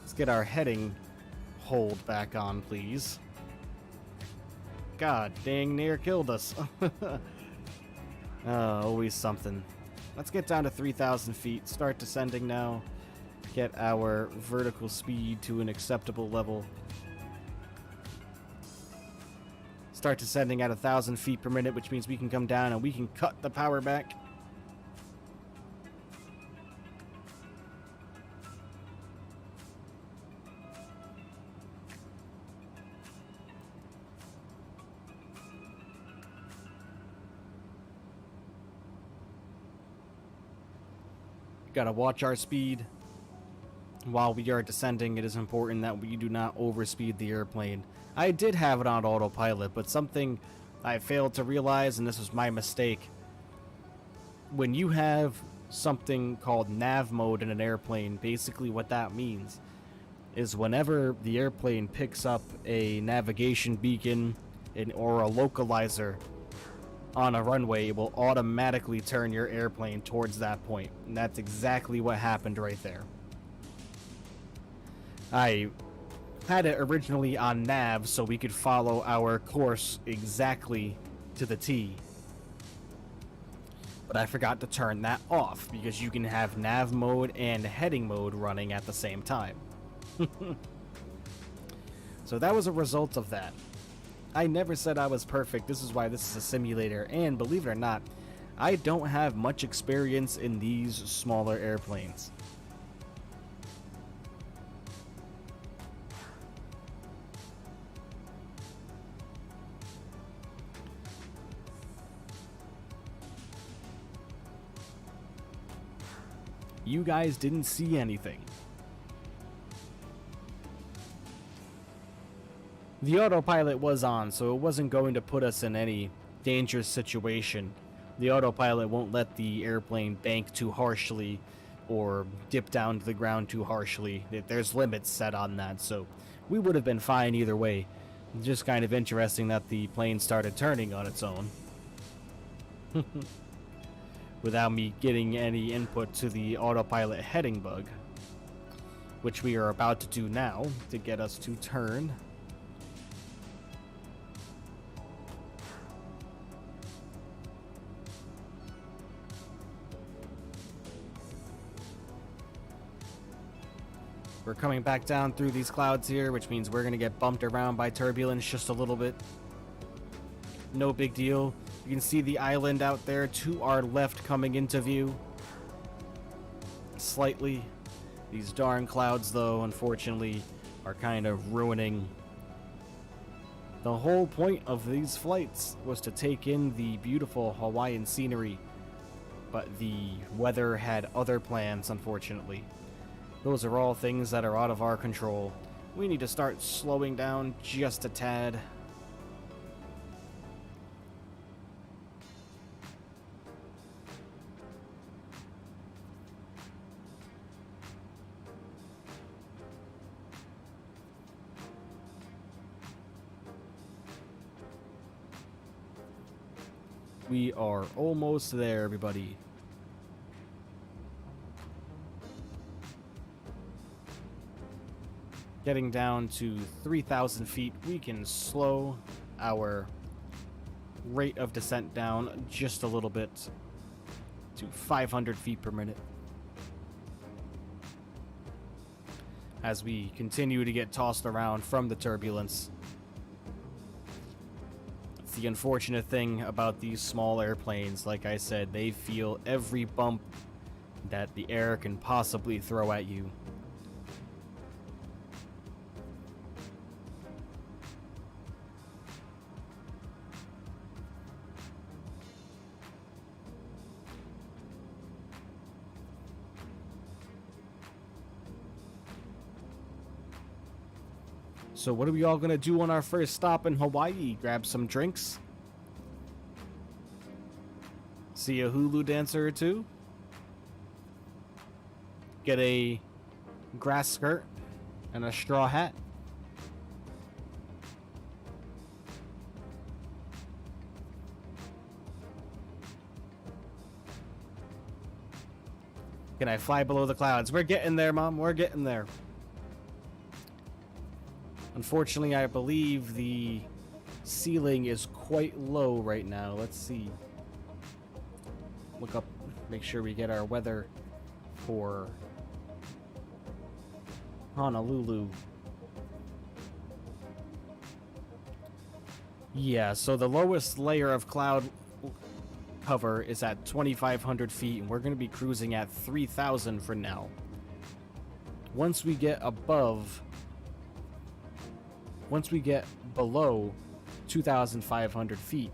[SPEAKER 1] Let's get our heading hold back on, please. God dang near killed us. Always something. Let's get down to 3,000 feet. Start descending now. Get our vertical speed to an acceptable level. Start descending at 1,000 feet per minute, which means we can come down and we can cut the power back. Gotta watch our speed. While we are descending, it is important that we do not overspeed the airplane. I did have it on autopilot, but something I failed to realize, and this was my mistake. When you have something called nav mode in an airplane, basically what that means is whenever the airplane picks up a navigation beacon or a localizer on a runway, it will automatically turn your airplane towards that point. And that's exactly what happened right there. I had it originally on nav so we could follow our course exactly to the T. But I forgot to turn that off because you can have nav mode and heading mode running at the same time. So that was a result of that. I never said I was perfect. This is why this is a simulator. And believe it or not, I don't have much experience in these smaller airplanes. You guys didn't see anything. The autopilot was on, so it wasn't going to put us in any dangerous situation. The autopilot won't let the airplane bank too harshly or dip down to the ground too harshly. There's limits set on that, so we would have been fine either way. Just kind of interesting that the plane started turning on its own. Without me getting any input to the autopilot heading bug, which we are about to do now to get us to turn. We're coming back down through these clouds here, which means we're going to get bumped around by turbulence just a little bit. No big deal. You can see the island out there to our left coming into view. Slightly. These darn clouds, though, unfortunately, are kind of ruining. The whole point of these flights was to take in the beautiful Hawaiian scenery, but the weather had other plans, unfortunately. Those are all things that are out of our control. We need to start slowing down just a tad. We are almost there, everybody. Getting down to 3,000 feet, we can slow our rate of descent down just a little bit to 500 feet per minute. As we continue to get tossed around from the turbulence. It's the unfortunate thing about these small airplanes. Like I said, they feel every bump that the air can possibly throw at you. So what are we all going to do on our first stop in Hawaii? Grab some drinks? See a hulu dancer or two. Get a grass skirt and a straw hat. Can I fly below the clouds? We're getting there, Mom. We're getting there. Unfortunately, I believe the ceiling is quite low right now. Let's see. Look up, make sure we get our weather for Honolulu. Yeah, so the lowest layer of cloud cover is at 2,500 feet, and we're going to be cruising at 3,000 for now. Once we get below 2,500 feet,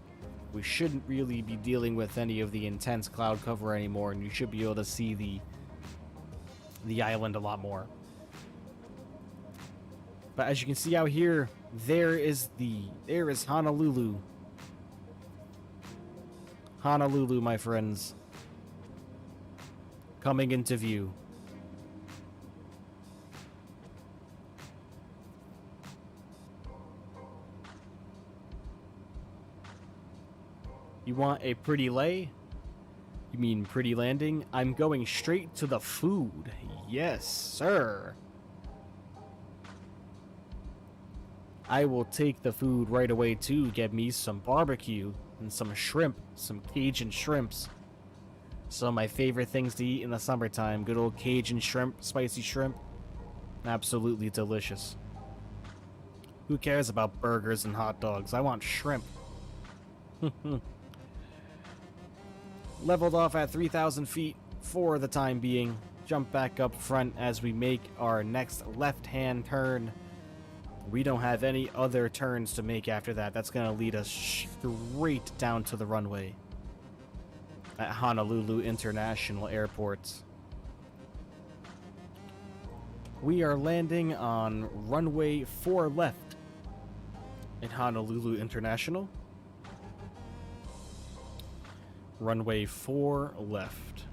[SPEAKER 1] we shouldn't really be dealing with any of the intense cloud cover anymore, and you should be able to see the island a lot more. But as you can see out here, there is Honolulu. Honolulu, my friends, coming into view. You want a pretty lay? You mean pretty landing? I'm going straight to the food. Yes, sir. I will take the food right away too. Get me some barbecue and some shrimp, some Cajun shrimps. Some of my favorite things to eat in the summertime. Good old Cajun shrimp, spicy shrimp. Absolutely delicious. Who cares about burgers and hot dogs? I want shrimp. Leveled off at 3,000 feet for the time being. Jump back up front as we make our next left-hand turn. We don't have any other turns to make after that. That's going to lead us straight down to the runway at Honolulu International Airport. We are landing on runway 4 left in Honolulu International. Runway 4 left.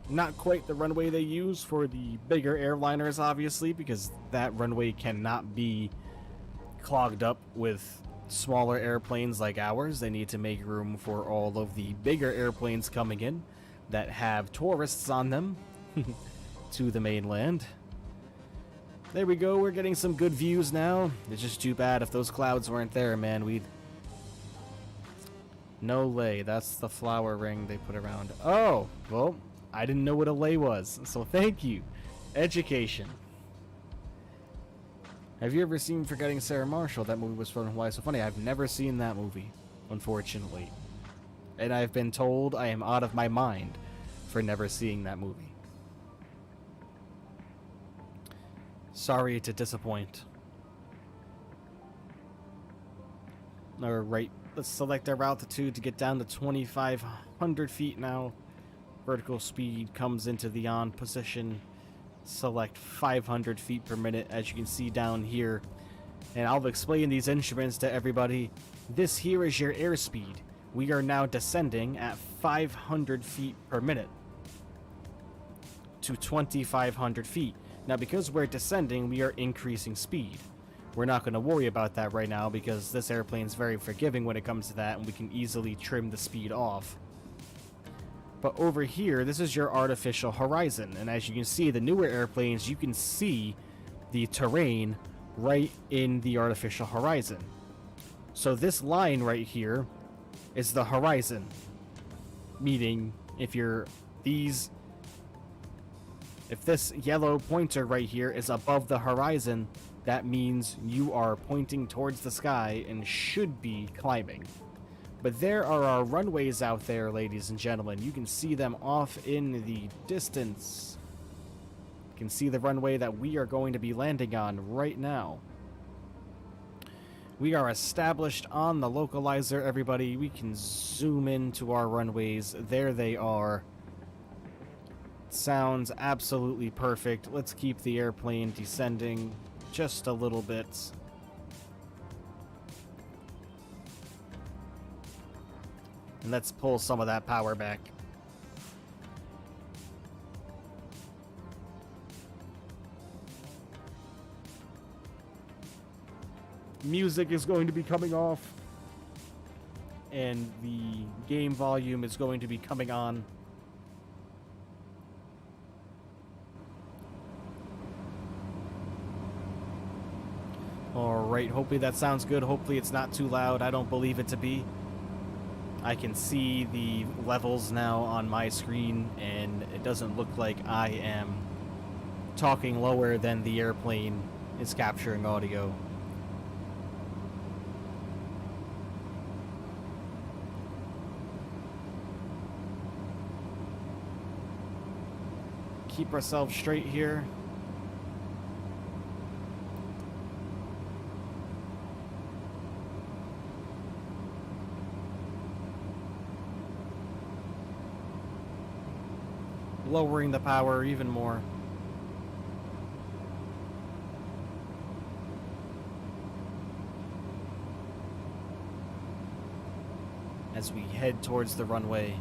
[SPEAKER 1] Not quite the runway they use for the bigger airliners, obviously, because that runway cannot be clogged up with smaller airplanes like ours. They need to make room for all of the bigger airplanes coming in that have tourists on them to the mainland. There we go. We're getting some good views now. It's just too bad if those clouds weren't there, man. We'd... No lay. That's the flower ring they put around. Oh, well, I didn't know what a lay was, so thank you. Education. Have you ever seen Forgetting Sarah Marshall? That movie was from Why So Funny. I've never seen that movie, unfortunately. And I've been told I am out of my mind for never seeing that movie. Sorry to disappoint. Alright, let's select our altitude to get down to 2,500 feet now. Vertical speed comes into the on position. Select 500 feet per minute, as you can see down here. And I'll explain these instruments to everybody. This here is your airspeed. We are now descending at 500 feet per minute to 2,500 feet. Now, because we're descending, we are increasing speed. We're not going to worry about that right now because this airplane is very forgiving when it comes to that, and we can easily trim the speed off. But over here, this is your artificial horizon, and as you can see, the newer airplanes, you can see the terrain right in the artificial horizon. So this line right here is the horizon, meaning if this yellow pointer right here is above the horizon, that means you are pointing towards the sky and should be climbing. But there are our runways out there, ladies and gentlemen. You can see them off in the distance. You can see the runway that we are going to be landing on right now. We are established on the localizer, everybody. We can zoom into our runways. There they are. Sounds absolutely perfect. Let's keep the airplane descending just a little bit. And let's pull some of that power back. music is going to be coming off, and the game volume is going to be coming on. Alright, hopefully that sounds good. Hopefully it's not too loud. I don't believe it to be. I can see the levels now on my screen, and it doesn't look like I am talking lower than the airplane is capturing audio. Keep ourselves straight here. Lowering the power even more. As we head towards the runway.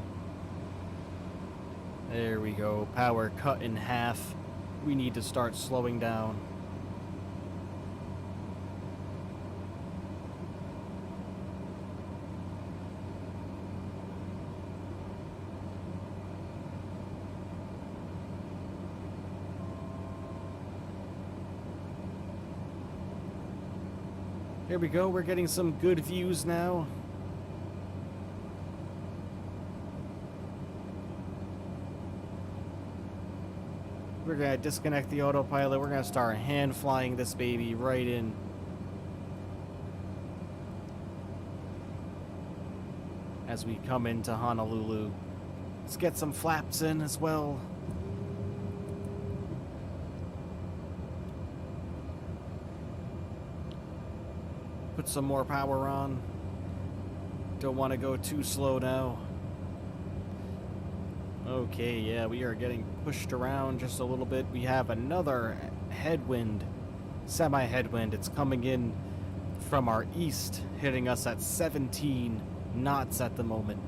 [SPEAKER 1] There we go. Power cut in half. We need to start slowing down. Here we go, we're getting some good views now. We're gonna disconnect the autopilot. We're gonna start hand flying this baby right in. As we come into Honolulu. Let's get some flaps in as well. Put some more power on. Don't want to go too slow now. Okay, yeah, we are getting pushed around just a little bit. We have another headwind, semi-headwind. It's coming in from our east, hitting us at 17 knots at the moment.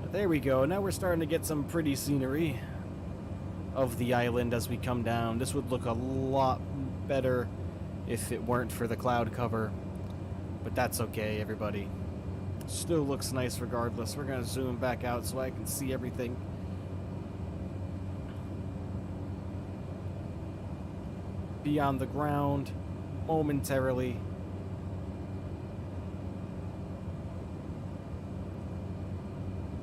[SPEAKER 1] But there we go. Now we're starting to get some pretty scenery of the island as we come down. This would look a lot better if it weren't for the cloud cover, but that's okay, everybody. Still looks nice regardless. We're gonna zoom back out so I can see everything. Be on the ground momentarily.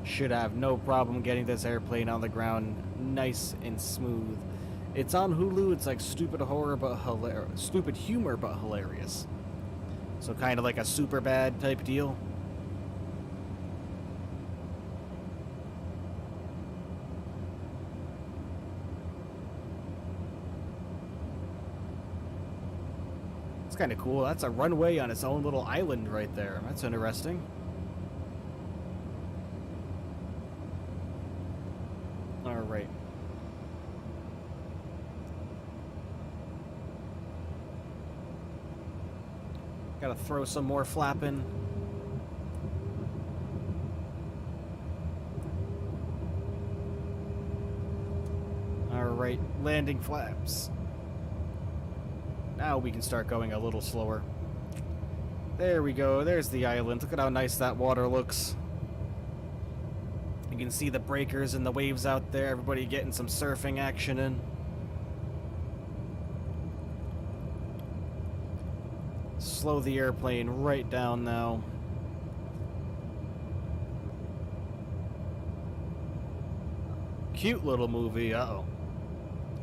[SPEAKER 1] Should have no problem getting this airplane on the ground nice and smooth. It's on Hulu. It's like stupid horror but hilarious. Stupid humor but hilarious. So kind of like a super bad type deal. It's kind of cool. That's a runway on its own little island right there. That's interesting. All right. Gotta throw some more flap in. Alright, landing flaps. Now we can start going a little slower. There we go, there's the island. Look at how nice that water looks. You can see the breakers and the waves out there. Everybody getting some surfing action in. Slow the airplane right down now. Cute little movie, uh-oh.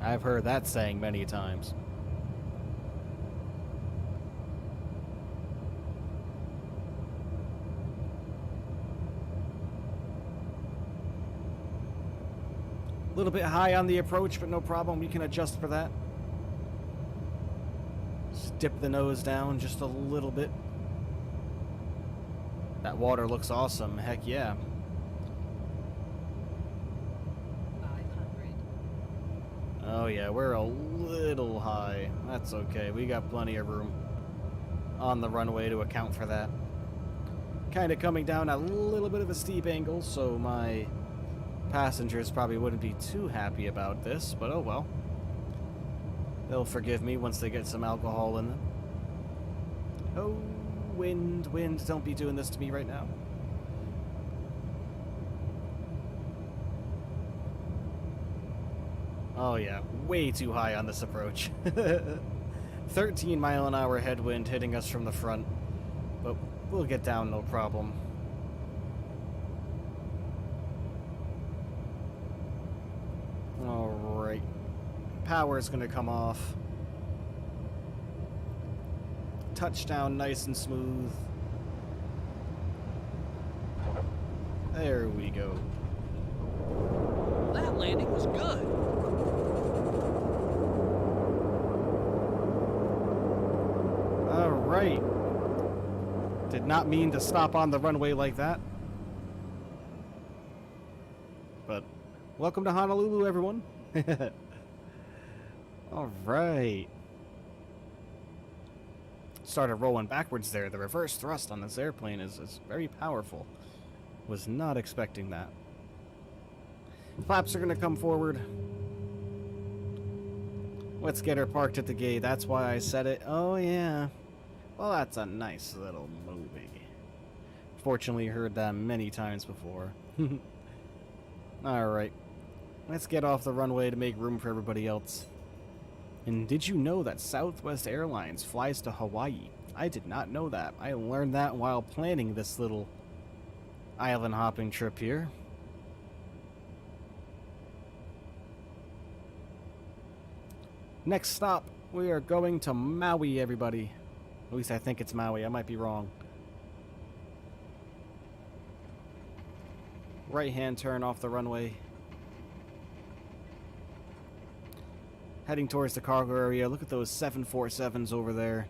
[SPEAKER 1] I've heard that saying many times. A little bit high on the approach, but no problem. We can adjust for that. Dip the nose down just a little bit. That water looks awesome. Heck yeah.
[SPEAKER 2] 500.
[SPEAKER 1] Oh yeah, we're a little high. That's okay. We got plenty of room on the runway to account for that. Kind of coming down a little bit of a steep angle, so my passengers probably wouldn't be too happy about this, but oh well. They'll forgive me once they get some alcohol in them. Oh, wind, wind, don't be doing this to me right now. Oh yeah, way too high on this approach. 13-mile-an-hour headwind hitting us from the front, but we'll get down no problem. Alright, power's gonna come off. Touchdown nice and smooth. There we go.
[SPEAKER 3] That landing was good.
[SPEAKER 1] Alright. Did not mean to stop on the runway like that. But welcome to Honolulu, everyone. Alright. Started rolling backwards there. The reverse thrust on this airplane is very powerful. Was not expecting that. Flaps are going to come forward. Let's get her parked at the gate. That's why I said it. Oh, yeah. Well, that's a nice little movie. Fortunately, heard that many times before. Alright. Let's get off the runway to make room for everybody else. And did you know that Southwest Airlines flies to Hawaii? I did not know that. I learned that while planning this little island hopping trip here. Next stop, we are going to Maui, everybody. At least I think it's Maui. I might be wrong. Right-hand turn off the runway. Heading towards the cargo area. Look at those 747s over there.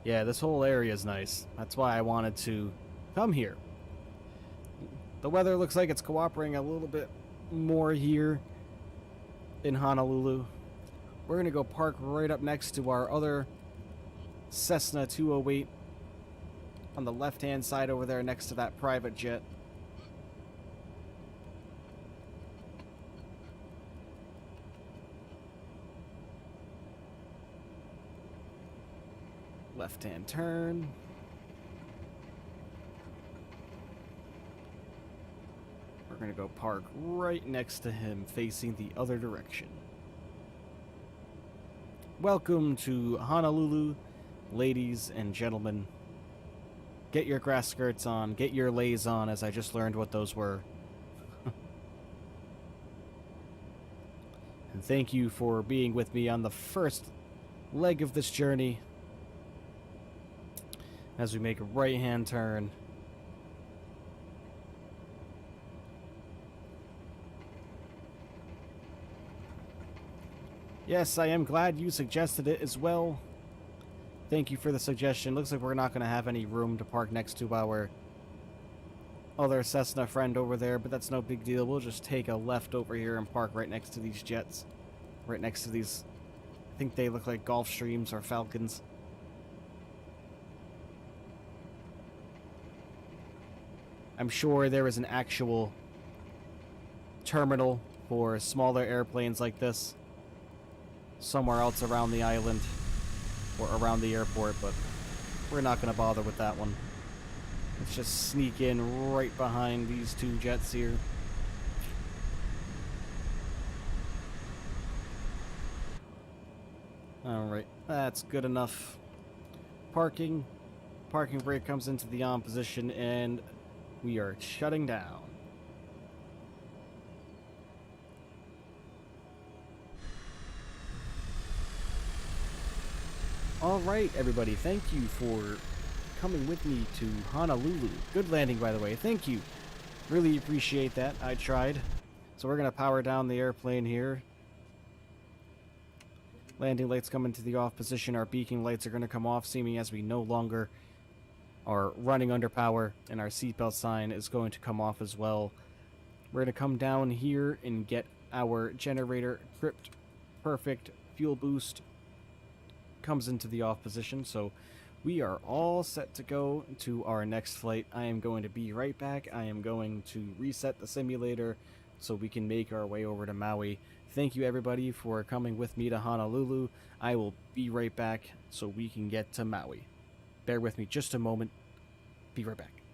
[SPEAKER 1] Yeah, this whole area is nice. That's why I wanted to come here. The weather looks like it's cooperating a little bit more here in Honolulu. We're going to go park right up next to our other Cessna 208 on the left-hand side over there next to that private jet. Left-hand turn. We're going to go park right next to him, facing the other direction. Welcome to Honolulu, ladies and gentlemen. Get your grass skirts on, get your leis on, as I just learned what those were. And thank you for being with me on the first leg of this journey as we make a right-hand turn. Yes, I am glad you suggested it as well. Thank you for the suggestion. Looks like we're not going to have any room to park next to our other Cessna friend over there, but that's no big deal. We'll just take a left over here and park right next to these jets. Right next to these, I think they look like Gulfstreams or Falcons. I'm sure there is an actual terminal for smaller airplanes like this somewhere else around the island or around the airport, but we're not going to bother with that one. Let's just sneak in right behind these two jets here. Alright, that's good enough. Parking. Parking brake comes into the on position, and we are shutting down. Alright, everybody, thank you for coming with me to Honolulu. Good landing, by the way. Thank you. Really appreciate that. I tried. So we're going to power down the airplane here. Landing lights come into the off position. Our beacon lights are going to come off, seeming as we no longer are running under power, and our seatbelt sign is going to come off as well. We're going to come down here and get our generator tripped. Perfect. Fuel boost comes into the off position, so we are all set to go to our next flight. I am going to be right back. I am going to reset the simulator so we can make our way over to Maui. Thank you everybody for coming with me to Honolulu. I will be right back so we can get to Maui. Bear with me just a moment. Be right back.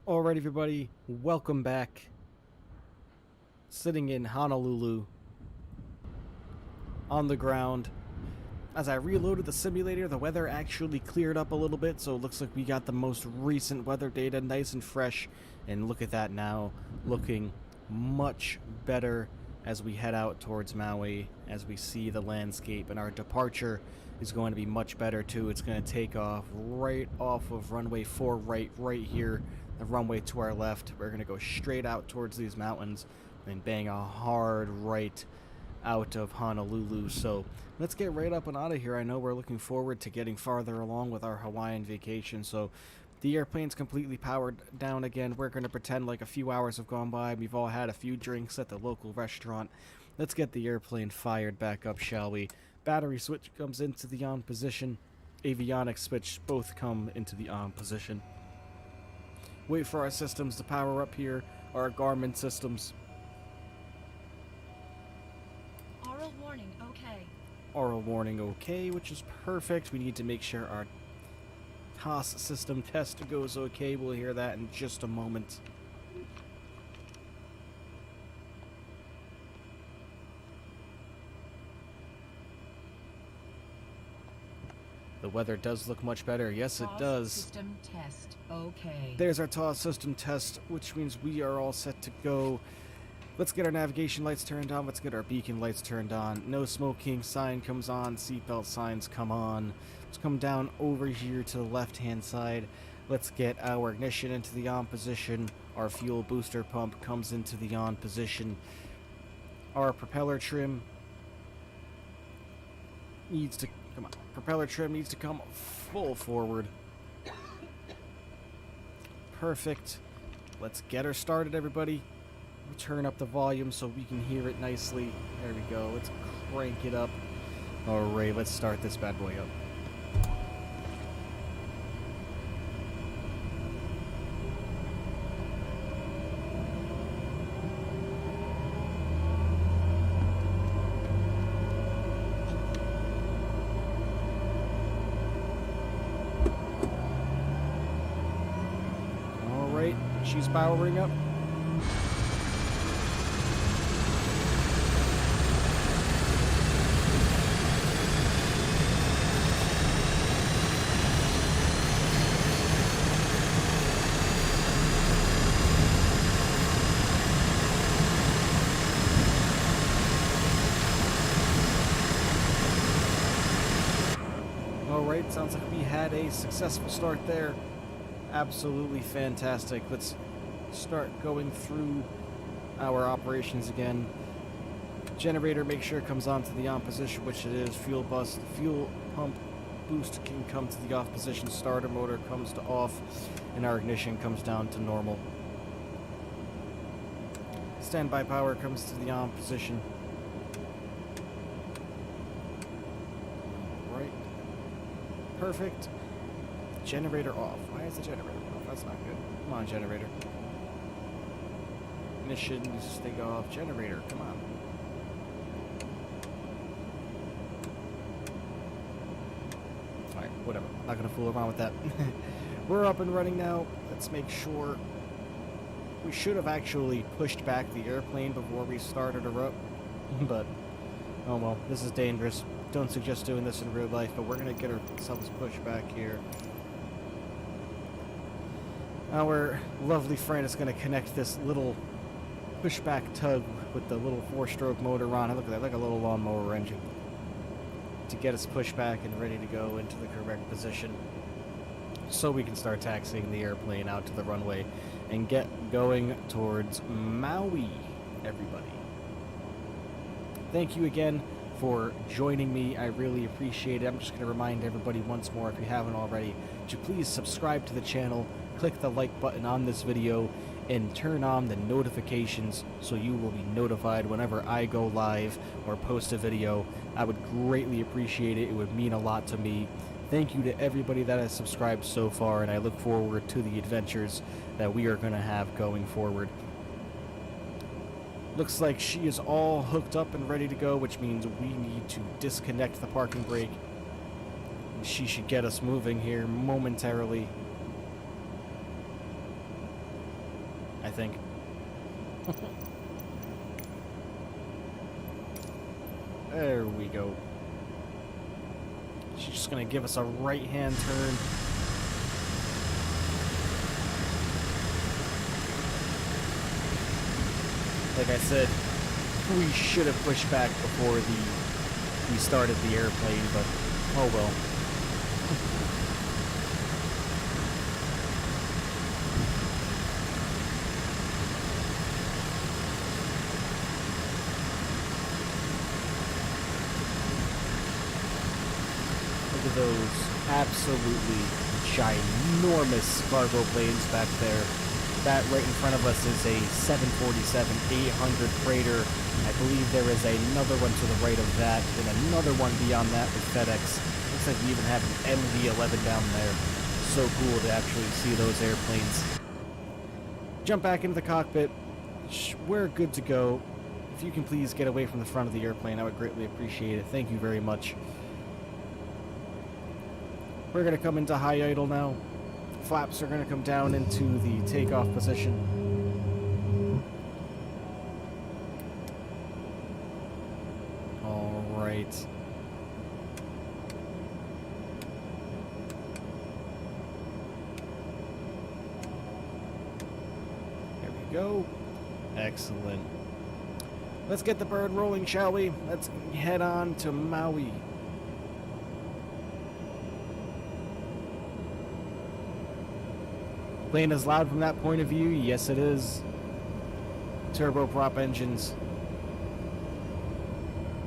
[SPEAKER 1] Alright, everybody, welcome back. Sitting in Honolulu on the ground. As I reloaded the simulator, the weather actually cleared up a little bit, so it looks like we got the most recent weather data nice and fresh. And look at that now, looking much better as we head out towards Maui, as we see the landscape, and our departure is going to be much better too. It's going to take off right off of runway 4 right here, the runway to our left. We're going to go straight out towards these mountains and bang a hard right out of Honolulu. So let's get right up and out of here. I know we're looking forward to getting farther along with our Hawaiian vacation, so the airplane's completely powered down again. We're going to pretend like a few hours have gone by. We've all had a few drinks at the local restaurant. Let's get the airplane fired back up, shall we? Battery switch comes into the on position. Avionics switch both come into the on position. Wait for our systems to power up here, our Garmin systems.
[SPEAKER 2] Oral warning, okay.
[SPEAKER 1] Oral warning okay, which is perfect. We need to make sure our TOS system test goes okay. We'll hear that in just a moment. The weather does look much better. Yes, it does.
[SPEAKER 2] System test, okay.
[SPEAKER 1] There's our TOS system test, which means we are all set to go. Let's get our navigation lights turned on. Let's get our beacon lights turned on. No smoking sign comes on. Seatbelt signs come on. Let's come down over here to the left-hand side. Let's get our ignition into the on position. Our fuel booster pump comes into the on position. Our propeller trim needs to come on. Propeller trim needs to come full forward. Perfect. Let's get her started, everybody. We'll turn up the volume so we can hear it nicely. There we go. Let's crank it up. Alright, let's start this bad boy up. Alright, she's powering up. Alright, sounds like we had a successful start there. Absolutely fantastic. Let's start going through our operations again. Generator, make sure it comes on to the on position, which it is. Fuel pump boost can come to the off position. Starter motor comes to off, and our ignition comes down to normal. Standby power comes to the on position. Right. Perfect. Generator off. Why is the generator off? That's not good. Come on, generator. Ignition needs to stay off. Generator, come on. Alright, whatever. not gonna fool around with that. We're up and running now. Let's make sure. We should have actually pushed back the airplane before we started her up, but oh well, this is dangerous. Don't suggest doing this in real life, but we're gonna get ourselves pushed back here. Our lovely friend is gonna connect this little pushback tug with the little 4-stroke motor on it. Look at that, like a little lawnmower engine, to get us pushed back and ready to go into the correct position, so we can start taxiing the airplane out to the runway and get going towards Maui, everybody. Thank you again for joining me. I really appreciate it. I'm just going to remind everybody once more, if you haven't already, to please subscribe to the channel, click the like button on this video, and turn on the notifications so you will be notified whenever I go live or post a video. I would greatly appreciate it. It would mean a lot to me. Thank you to everybody that has subscribed so far, and I look forward to the adventures that we are going to have going forward. Looks like she is all hooked up and ready to go, which means we need to disconnect the parking brake. She should get us moving here momentarily, I think. There we go. She's just gonna give us a right-hand turn. Like I said, we should have pushed back before we started the airplane, but oh well. Look at those absolutely ginormous cargo planes back there. That right in front of us is a 747-800 freighter. I believe there is another one to the right of that, and another one beyond that with FedEx. Looks like we even have an MD-11 down there. So cool to actually see those airplanes. Jump back into the cockpit. We're good to go. If you can please get away from the front of the airplane, I would greatly appreciate it. Thank you very much. We're going to come into high idle now. Flaps are going to come down into the takeoff position. All right. There we go. Excellent. Let's get the bird rolling, shall we? Let's head on to Maui. Plane is loud from that point of view. Yes, it is. Turboprop engines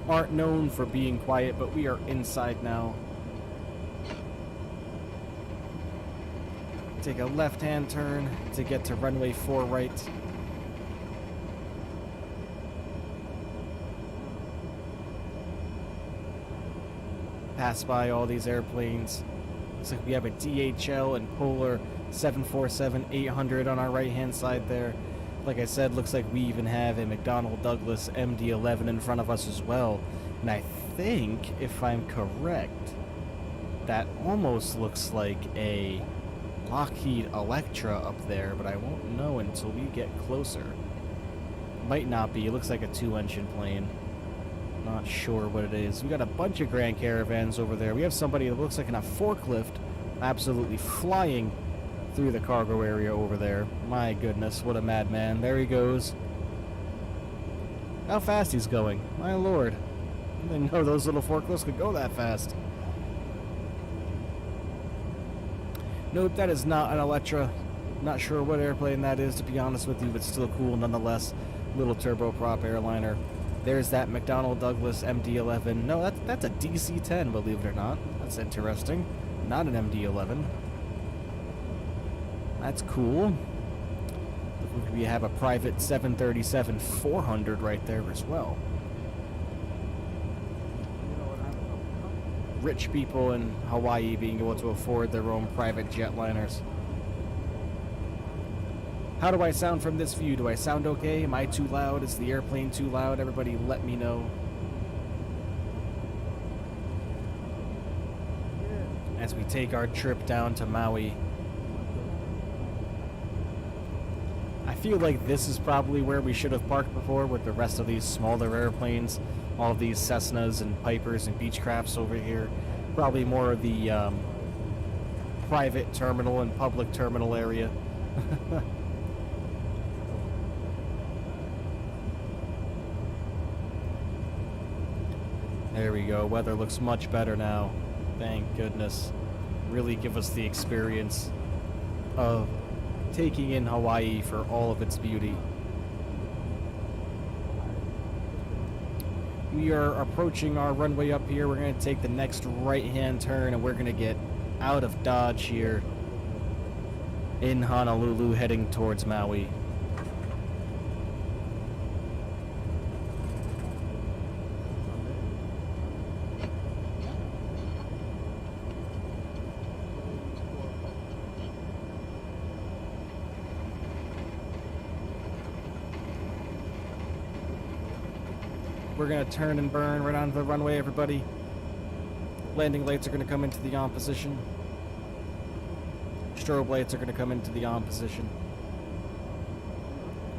[SPEAKER 1] aren't known for being quiet, but we are inside now. Take a left-hand turn to get to runway 4 right. Pass by all these airplanes. Looks like we have a DHL and Polar 747-800 on our right-hand side there. Like I said, looks like we even have a McDonnell Douglas MD-11 in front of us as well. And I think, if I'm correct, that almost looks like a Lockheed Electra up there, but I won't know until we get closer. Might not be. It looks like a 2-engine plane. Not sure what it is. We got a bunch of Grand Caravans over there. We have somebody that looks like in a forklift absolutely flying through the cargo area over there. My goodness, what a madman. There he goes. How fast he's going. My lord. I didn't know those little forklifts could go that fast. Nope, that is not an Electra. Not sure what airplane that is, to be honest with you, but still cool nonetheless. Little turboprop airliner. There's that McDonnell Douglas MD-11. No, that's a DC-10, believe it or not. That's interesting. Not an MD-11. That's cool. We have a private 737-400 right there as well. Rich people in Hawaii being able to afford their own private jetliners. How do I sound from this view? Do I sound okay? Am I too loud? Is the airplane too loud? Everybody let me know. as we take our trip down to Maui. I feel like this is probably where we should have parked before, with the rest of these smaller airplanes, all of these Cessnas and Pipers and Beechcrafts over here. Probably more of the private terminal and public terminal area. There we go. Weather looks much better now. Thank goodness. Really give us the experience of taking in Hawaii for all of its beauty. We are approaching our runway up here. We're going to take the next right-hand turn and we're going to get out of Dodge here in Honolulu, heading towards Maui. We're going to turn and burn right onto the runway, everybody. Landing lights are going to come into the on position. Strobe lights are going to come into the on position.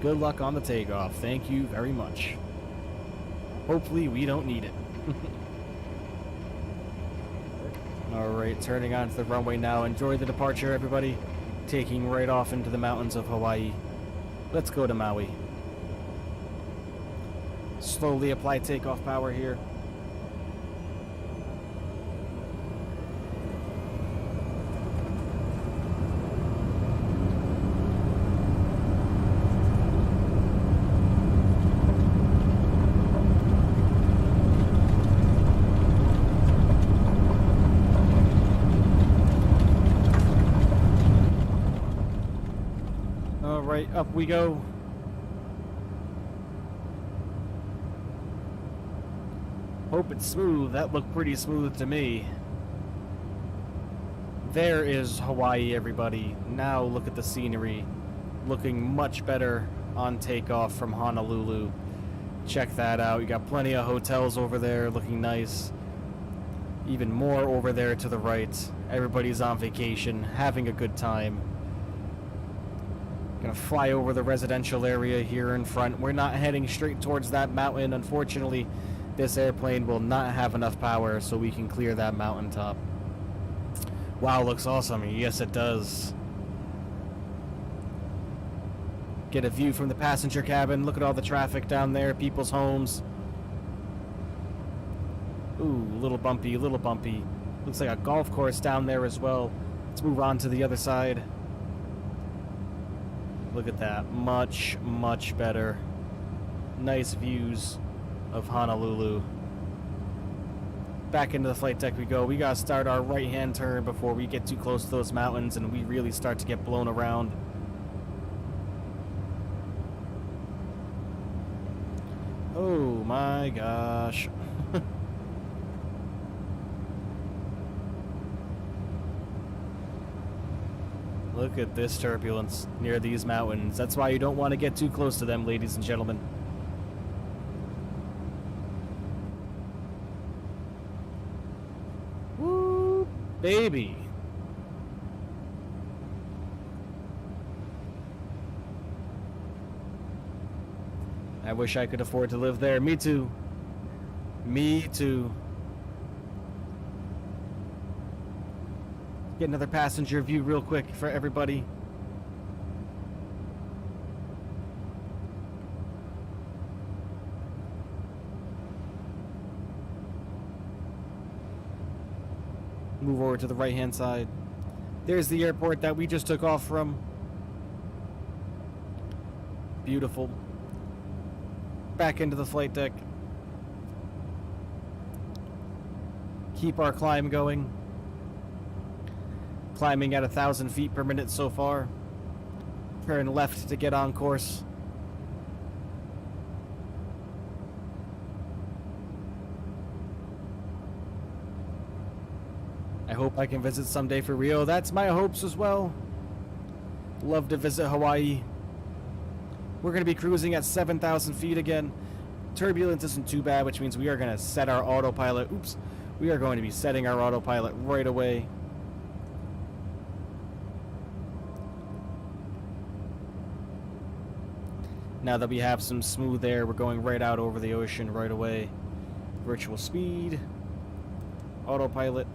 [SPEAKER 1] Good luck on the takeoff. Thank you very much. Hopefully we don't need it. Alright, turning onto the runway now. Enjoy the departure, everybody. Taking right off into the mountains of Hawaii. Let's go to Maui. Slowly apply takeoff power here. All right, up we go. Hope it's smooth. That looked pretty smooth to me. There is Hawaii, everybody. Now look at the scenery. Looking much better on takeoff from Honolulu. Check that out. You got plenty of hotels over there looking nice. Even more over there to the right. Everybody's on vacation, having a good time. Gonna fly over the residential area here in front. We're not heading straight towards that mountain, unfortunately. This airplane will not have enough power so we can clear that mountaintop. Wow, looks awesome. Yes, it does. Get a view from the passenger cabin. Look at all the traffic down there, people's homes. Ooh, a little bumpy, a little bumpy. Looks like a golf course down there as well. Let's move on to the other side. Look at that. Much, much better. Nice views of Honolulu. Back into the flight deck we go. We gotta start our right-hand turn before we get too close to those mountains and we really start to get blown around. Oh my gosh. Look at this turbulence near these mountains. That's why you don't want to get too close to them, ladies and gentlemen. Woo, baby. I wish I could afford to live there. Me too. Me too. Get another passenger view real quick for everybody. Move over to the right-hand side. There's the airport that we just took off from. Beautiful. Back into the flight deck. Keep our climb going. Climbing at 1,000 feet per minute so far. Turn left to get on course. I hope I can visit someday for Rio. That's my hopes as well. Love to visit Hawaii. We're going to be cruising at 7,000 feet again. Turbulence isn't too bad, which means we are going to set our autopilot. Oops. We are going to be setting our autopilot right away. Now that we have some smooth air, we're going right out over the ocean right away. Virtual speed. Autopilot.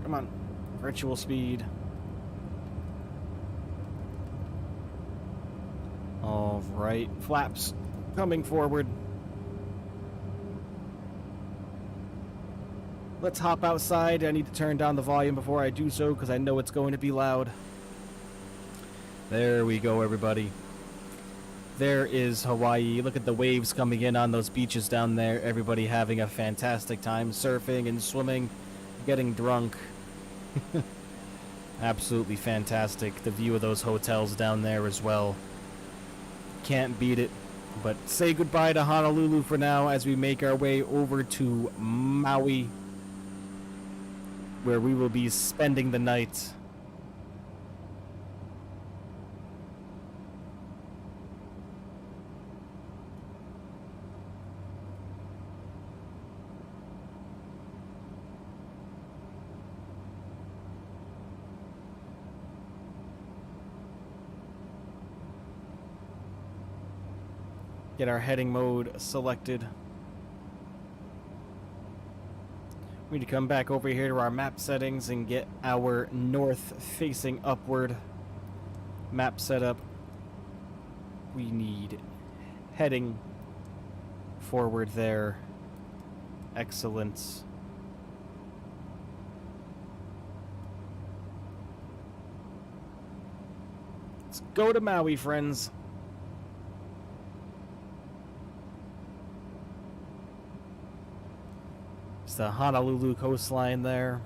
[SPEAKER 1] Come on. Virtual speed. Alright. Flaps coming forward. Let's hop outside. I need to turn down the volume before I do so because I know it's going to be loud. There we go, everybody. There is Hawaii. Look at the waves coming in on those beaches down there. Everybody having a fantastic time surfing and swimming, getting drunk. Absolutely fantastic. The view of those hotels down there as well. Can't beat it. But say goodbye to Honolulu for now as we make our way over to Maui, where we will be spending the night. Get our heading mode selected. We need to come back over here to our map settings and get our north facing upward map set up. We need heading forward there. Excellent. Let's go to Maui, friends. It's the Honolulu coastline there.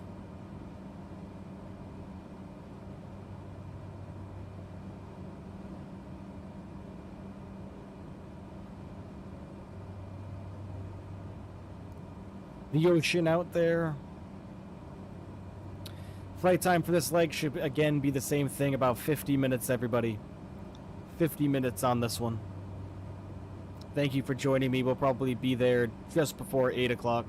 [SPEAKER 1] The ocean out there. Flight time for this leg should again be the same thing, about 50 minutes, everybody. 50 minutes on this one. Thank you for joining me. We'll probably be there just before 8 o'clock.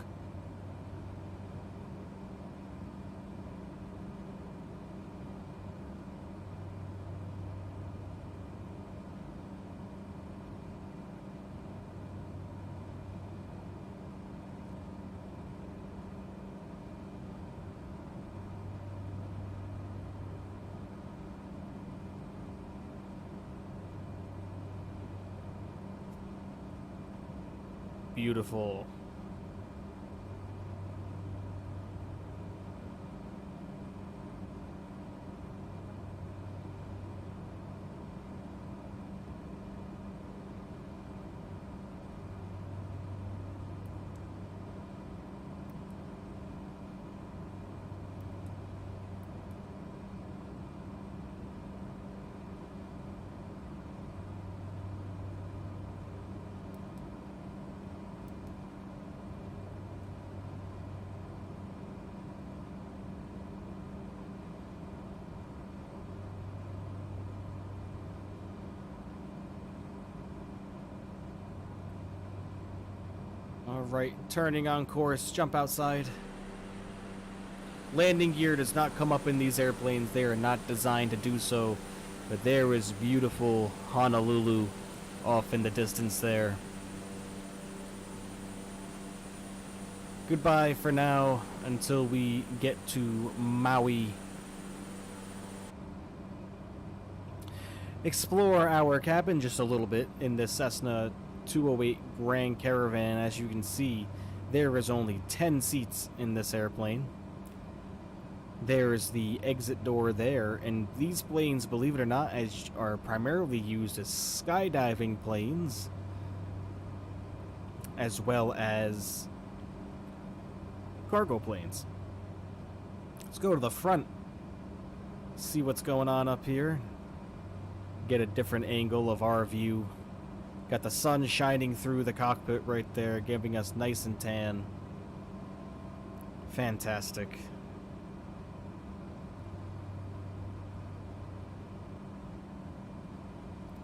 [SPEAKER 1] Beautiful. Alright, turning on course, jump outside. Landing gear does not come up in these airplanes. They are not designed to do so. But there is beautiful Honolulu off in the distance there. Goodbye for now until we get to Maui. Explore our cabin just a little bit in this Cessna 208 Grand Caravan. As you can see, there is only 10 seats in this airplane. There's the exit door there, and these planes, believe it or not, are primarily used as skydiving planes, as well as cargo planes. Let's go to the front, see what's going on up here, get a different angle of our view. Got the sun shining through the cockpit right there, giving us nice and tan. Fantastic.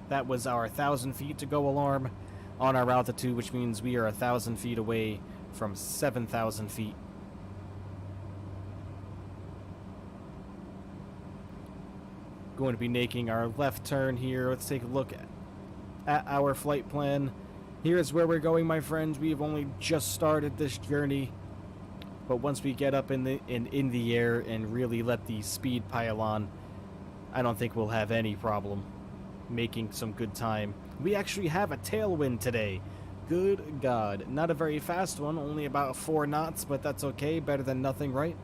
[SPEAKER 1] That was our 1,000 feet to go alarm on our altitude, which means we are 1,000 feet away from 7,000 feet. Going to be making our left turn here. Let's take a look at our flight plan. Here's where we're going, my friends. We have only just started this journey, but once we get up in the air and really let the speed pile on, I don't think we'll have any problem making some good time. We actually have a tailwind today. Good God. Not a very fast one, only about 4 knots, but that's okay. Better than nothing, right?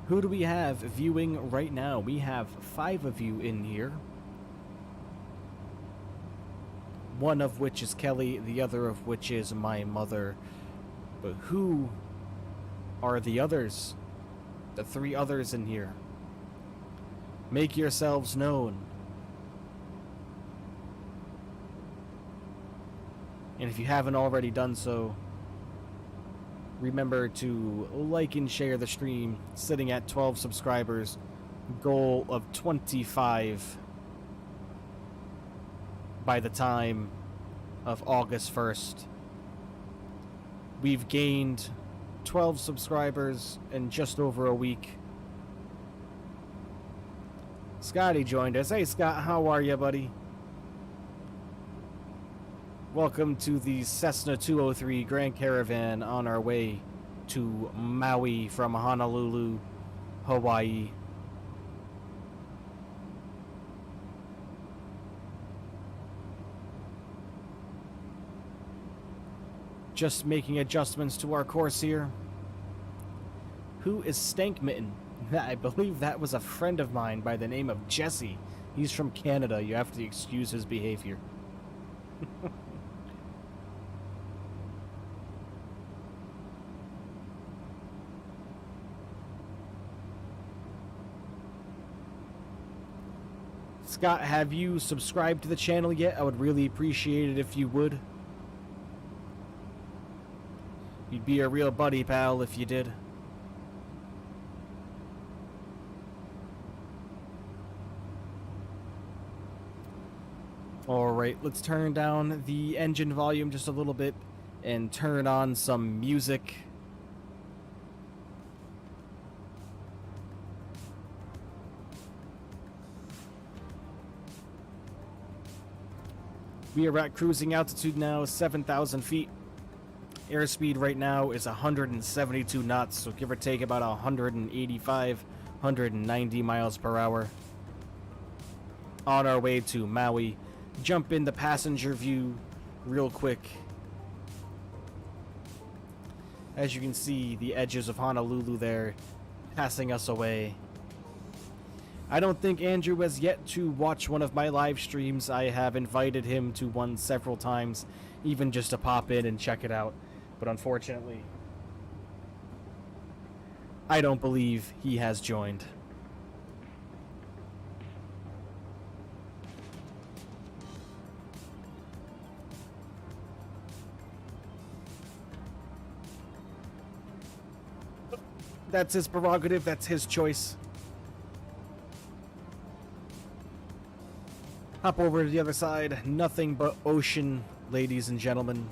[SPEAKER 1] Who do we have viewing right now? We have 5 of you in here. One of which is Kelly, the other of which is my mother. But who are the others? The 3 others in here. Make yourselves known. And if you haven't already done so, remember to like and share the stream. Sitting at 12 subscribers, goal of 25 by the time of August 1st. We've gained 12 subscribers in just over a week. Scotty joined us. Hey Scott, how are you, buddy? Welcome to the Cessna 203 Grand Caravan on our way to Maui from Honolulu, Hawaii. Just making adjustments to our course here. Who is Stank Mitten? I believe that was a friend of mine by the name of Jesse. He's from Canada. You have to excuse his behavior. Scott, have you subscribed to the channel yet? I would really appreciate it if you would. You'd be a real buddy, pal, if you did. Alright, let's turn down the engine volume just a little bit and turn on some music. We are at cruising altitude now, 7,000 feet. Airspeed right now is 172 knots, so give or take about 185, 190 miles per hour. On our way to Maui. Jump in the passenger view real quick. As you can see, the edges of Honolulu there, passing us away. I don't think Andrew has yet to watch one of my live streams. I have invited him to one several times, even just to pop in and check it out. But unfortunately, I don't believe he has joined. That's his prerogative, that's his choice. Hop over to the other side. Nothing but ocean, ladies and gentlemen.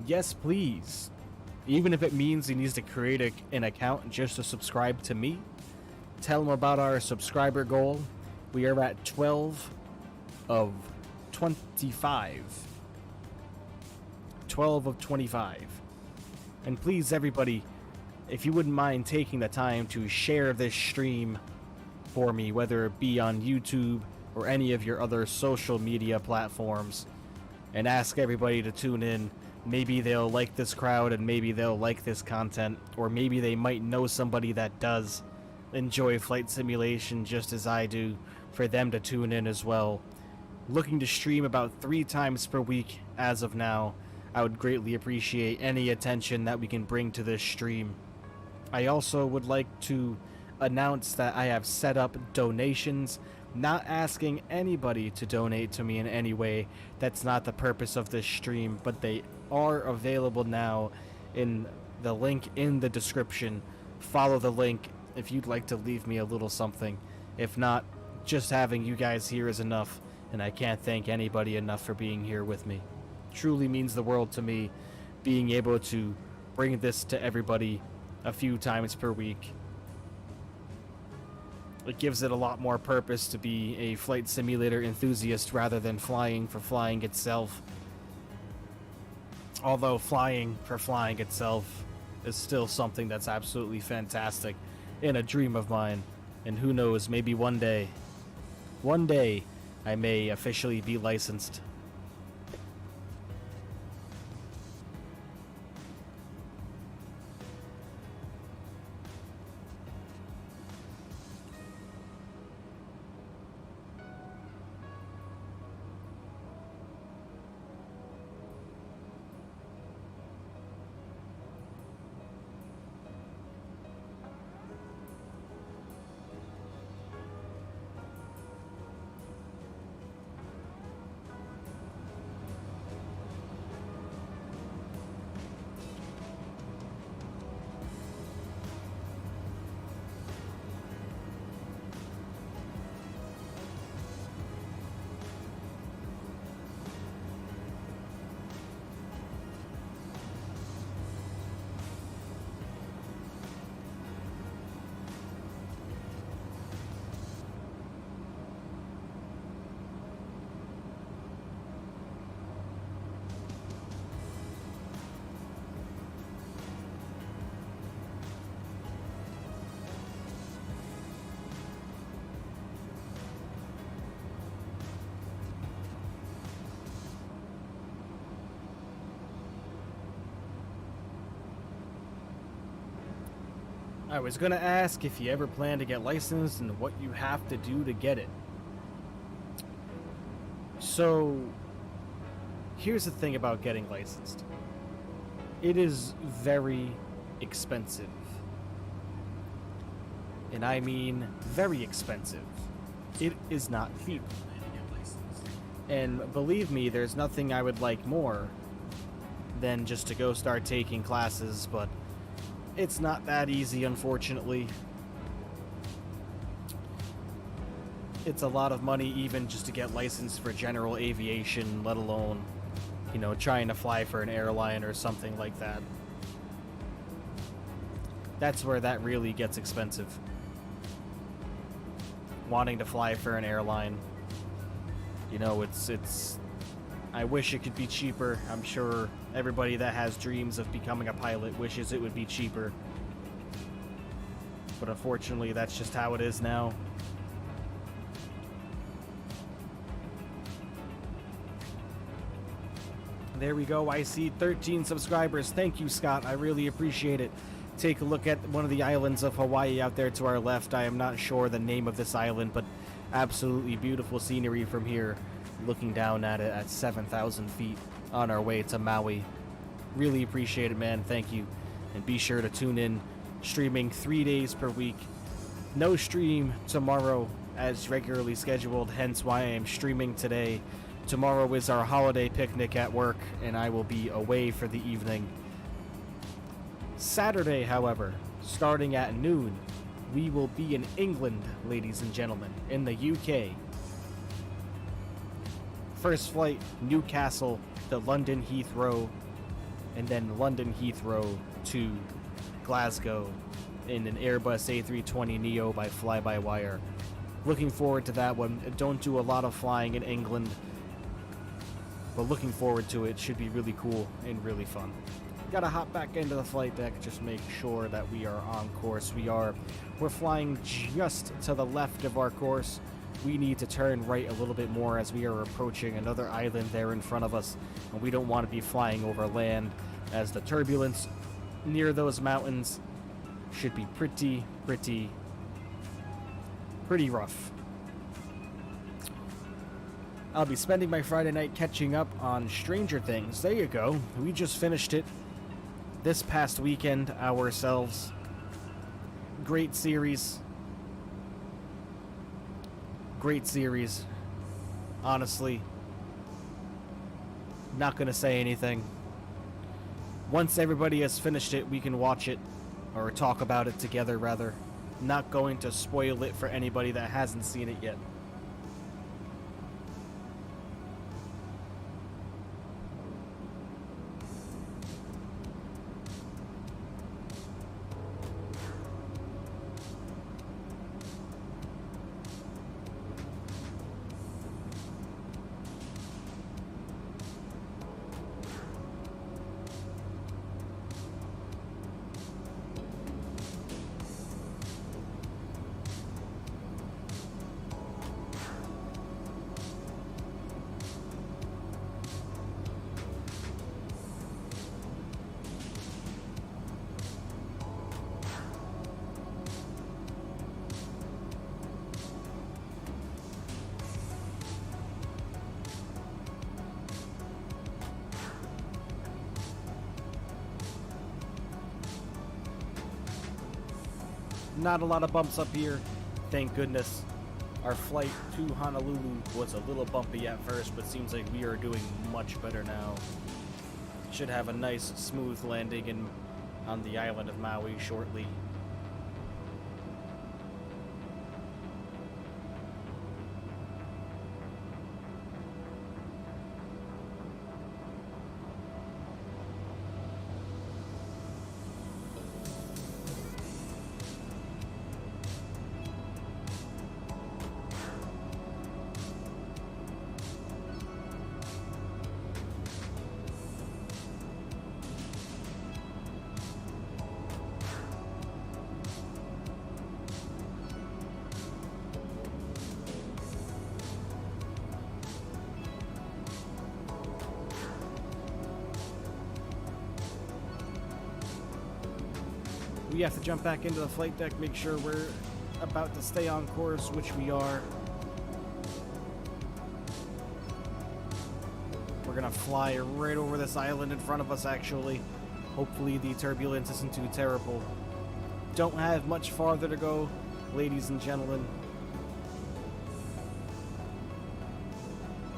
[SPEAKER 1] Yes, please. Even if it means he needs to create an account just to subscribe to me. Tell him about our subscriber goal. We are at 12 of 25. 12 of 25. And please, everybody, if you wouldn't mind taking the time to share this stream for me, whether it be on YouTube or any of your other social media platforms, and ask everybody to tune in. Maybe they'll like this crowd and maybe they'll like this content, or maybe they might know somebody that does enjoy flight simulation just as I do, for them to tune in as well. Looking to stream about 3 times per week as of now. I would greatly appreciate any attention that we can bring to this stream. I also would like to announce that I have set up donations, not asking anybody to donate to me in any way. That's not the purpose of this stream, but they are available now in the link in the description. Follow the link if you'd like to leave me a little something. If not, just having you guys here is enough, and I can't thank anybody enough for being here with me. Truly means the world to me, being able to bring this to everybody a few times per week. It gives it a lot more purpose to be a flight simulator enthusiast rather than flying for flying itself. Although flying for flying itself is still something that's absolutely fantastic and a dream of mine. And who knows, maybe one day I may officially be licensed. I was gonna ask if you ever plan to get licensed and what you have to do to get it. So, here's the thing about getting licensed. It is very expensive. And I mean very expensive. It is not cheap. And believe me, there's nothing I would like more than just to go start taking classes, but it's not that easy, unfortunately. It's a lot of money even just to get licensed for general aviation, let alone, you know, trying to fly for an airline or something like that. That's where that really gets expensive. Wanting to fly for an airline. You know, it's I wish it could be cheaper. I'm sure everybody that has dreams of becoming a pilot wishes it would be cheaper. But unfortunately, that's just how it is now. There we go. I see 13 subscribers. Thank you, Scott. I really appreciate it. Take a look at one of the islands of Hawaii out there to our left. I am not sure the name of this island, but absolutely beautiful scenery from here. Looking down at it at 7,000 feet on our way to Maui. Really appreciate it, man. Thank you. And be sure to tune in. Streaming 3 days per week. No stream tomorrow as regularly scheduled, hence why I am streaming today. Tomorrow is our holiday picnic at work, and I will be away for the evening. Saturday, however, starting at noon, we will be in England, ladies and gentlemen, in the UK. First flight, Newcastle to London Heathrow, and then London Heathrow to Glasgow in an Airbus A320neo by fly-by-wire. Looking forward to that one. Don't do a lot of flying in England, but looking forward to it. Should be really cool and really fun. Gotta hop back into the flight deck, just make sure that we are on course. We're flying just to the left of our course. We need to turn right a little bit more as we are approaching another island there in front of us, and we don't want to be flying over land as the turbulence near those mountains should be pretty rough. I'll be spending my Friday night catching up on Stranger Things. There you go. We just finished it this past weekend ourselves. Great series. Great series. Honestly, not gonna say anything. Once everybody has finished it, we can watch it, or talk about it together, rather. Not going to spoil it for anybody that hasn't seen it yet. Not a lot of bumps up here, thank goodness. Our flight to Honolulu was a little bumpy at first, but seems like we are doing much better now. Should have a nice smooth landing on the island of Maui shortly. We have to jump back into the flight deck, make sure we're about to stay on course, which we are. We're gonna fly right over this island in front of us, actually. Hopefully the turbulence isn't too terrible. Don't have much farther to go, ladies and gentlemen.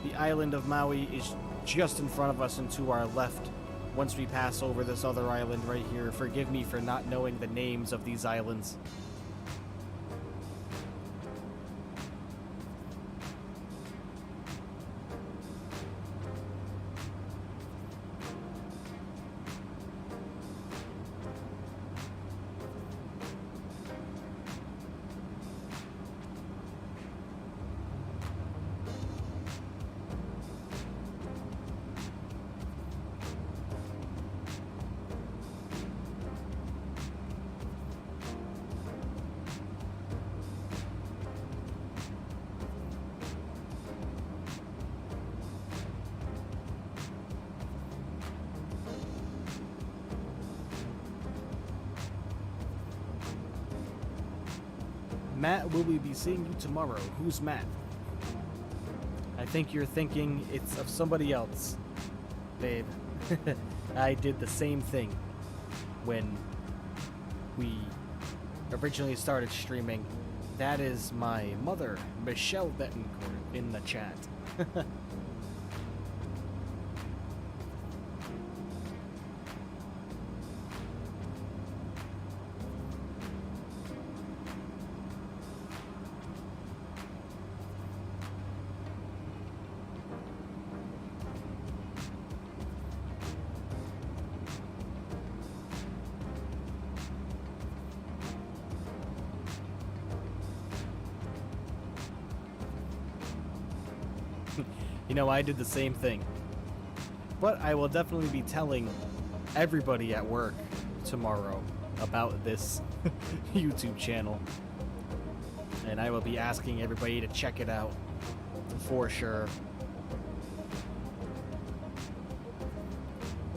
[SPEAKER 1] The island of Maui is just in front of us and to our left. Once we pass over this other island right here, forgive me for not knowing the names of these islands. Matt, will we be seeing you tomorrow? Who's Matt? I think you're thinking it's of somebody else, babe. I did the same thing when we originally started streaming. That is my mother, Michelle Betancourt, in the chat. You know, I did the same thing. But I will definitely be telling everybody at work tomorrow about this YouTube channel. And I will be asking everybody to check it out for sure.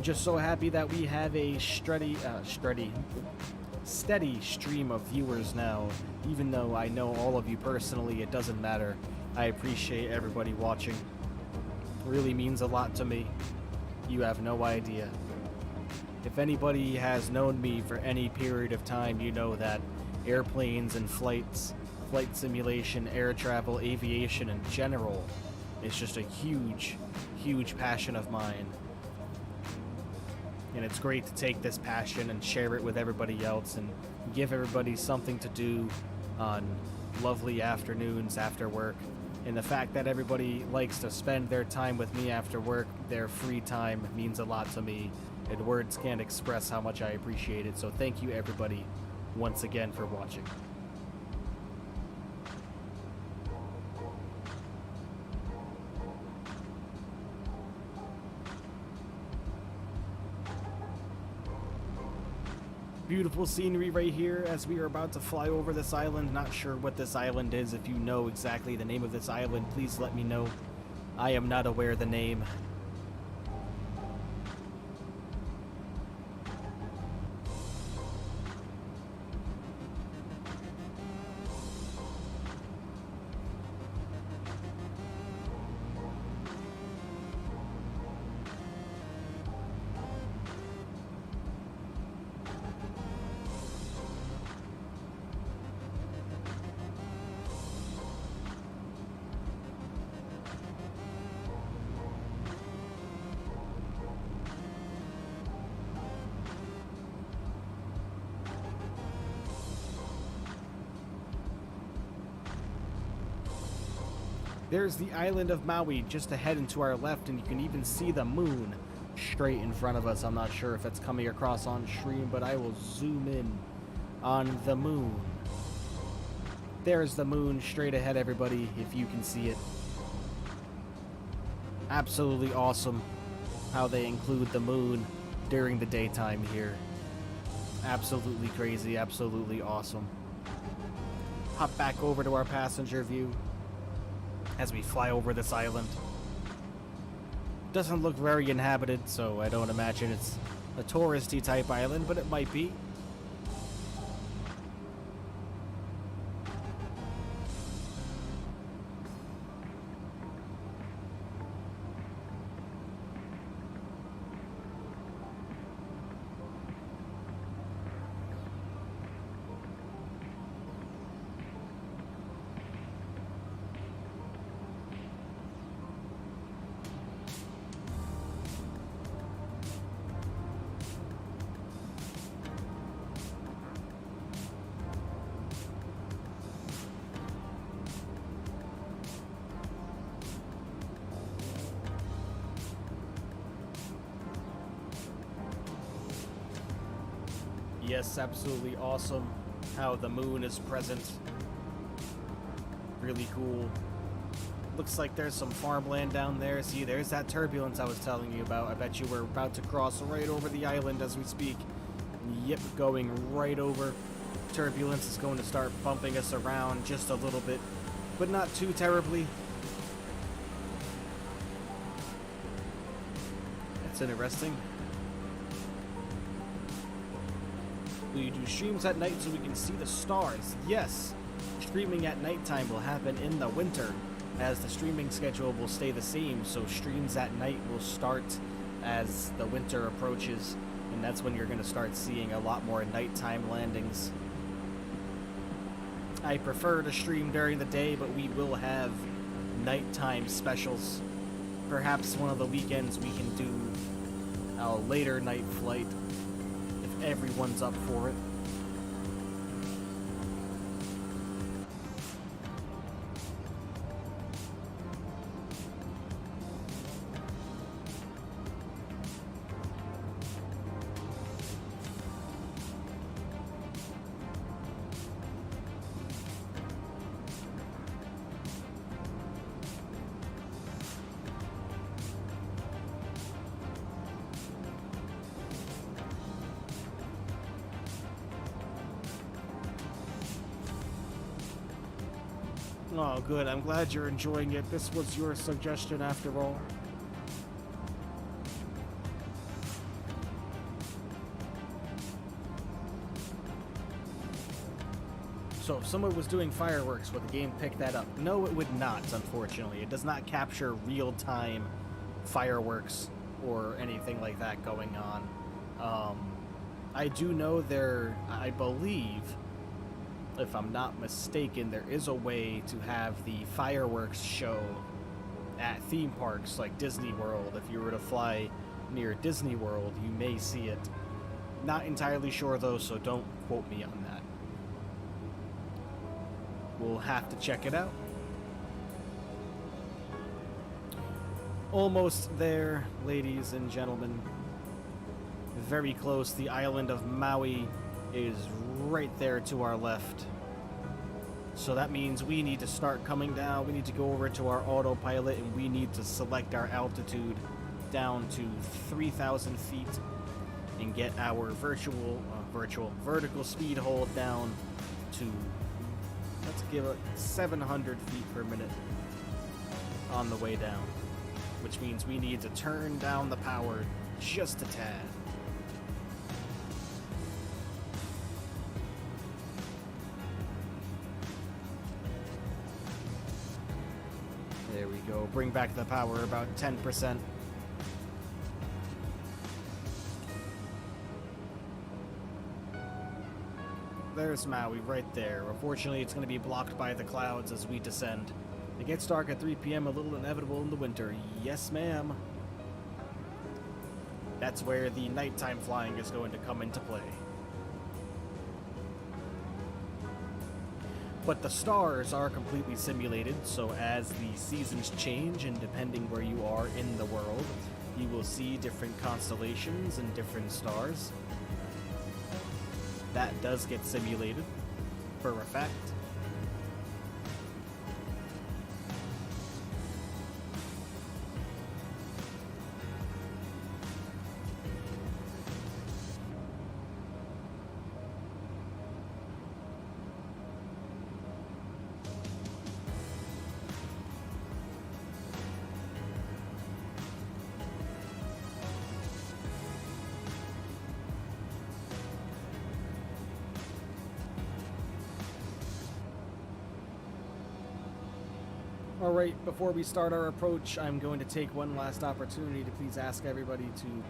[SPEAKER 1] Just so happy that we have a steady stream of viewers now. Even though I know all of you personally, it doesn't matter. I appreciate everybody watching. Really means a lot to me. You have no idea. If anybody has known me for any period of time, you know that airplanes and flights, flight simulation, air travel, aviation in general is just a huge, huge passion of mine. And it's great to take this passion and share it with everybody else and give everybody something to do on lovely afternoons after work. And the fact that everybody likes to spend their time with me after work, their free time, means a lot to me. And words can't express how much I appreciate it. So thank you everybody once again for watching. Beautiful scenery right here as we are about to fly over this island. Not sure what this island is. If you know exactly the name of this island, please let me know. I am not aware of the name. There's the island of Maui just ahead and to our left, and you can even see the moon straight in front of us. I'm not sure if it's coming across on stream, but I will zoom in on the moon. There's the moon straight ahead, everybody, if you can see it. Absolutely awesome how they include the moon during the daytime here. Absolutely crazy, absolutely awesome. Hop back over to our passenger view as we fly over this island. Doesn't look very inhabited, so I don't imagine it's a touristy type island, but it might be. Yes, absolutely awesome how the moon is present. Really cool. Looks like there's some farmland down there. See, there's that turbulence I was telling you about. I bet you we're about to cross right over the island as we speak. Yep, going right over. Turbulence is going to start bumping us around just a little bit, but not too terribly. That's interesting. We do streams at night so we can see the stars. Yes, streaming at nighttime will happen in the winter, as the streaming schedule will stay the same, so streams at night will start as the winter approaches, and that's when you're going to start seeing a lot more nighttime landings. I prefer to stream during the day, but we will have nighttime specials. Perhaps one of the weekends we can do a later night flight if everyone's up for it. Oh, good. I'm glad you're enjoying it. This was your suggestion after all. So if someone was doing fireworks, would the game pick that up? No, it would not, unfortunately. It does not capture real-time fireworks or anything like that going on. I do know I believe, if I'm not mistaken, there is a way to have the fireworks show at theme parks like Disney World. If you were to fly near Disney World, you may see it. Not entirely sure though, so don't quote me on that. We'll have to check it out. Almost there, ladies and gentlemen. Very close. The island of Maui is right there to our left. So that means we need to start coming down. We need to go over to our autopilot and we need to select our altitude down to 3,000 feet and get our vertical speed hold down to, let's give it 700 feet per minute on the way down, which means we need to turn down the power just a tad. There we go. Bring back the power about 10%. There's Maui right there. Unfortunately, it's going to be blocked by the clouds as we descend. It gets dark at 3 p.m., a little inevitable in the winter. Yes, ma'am. That's where the nighttime flying is going to come into play. But the stars are completely simulated, so as the seasons change and depending where you are in the world, you will see different constellations and different stars. That does get simulated, for a fact. Alright, before we start our approach, I'm going to take one last opportunity to please ask everybody to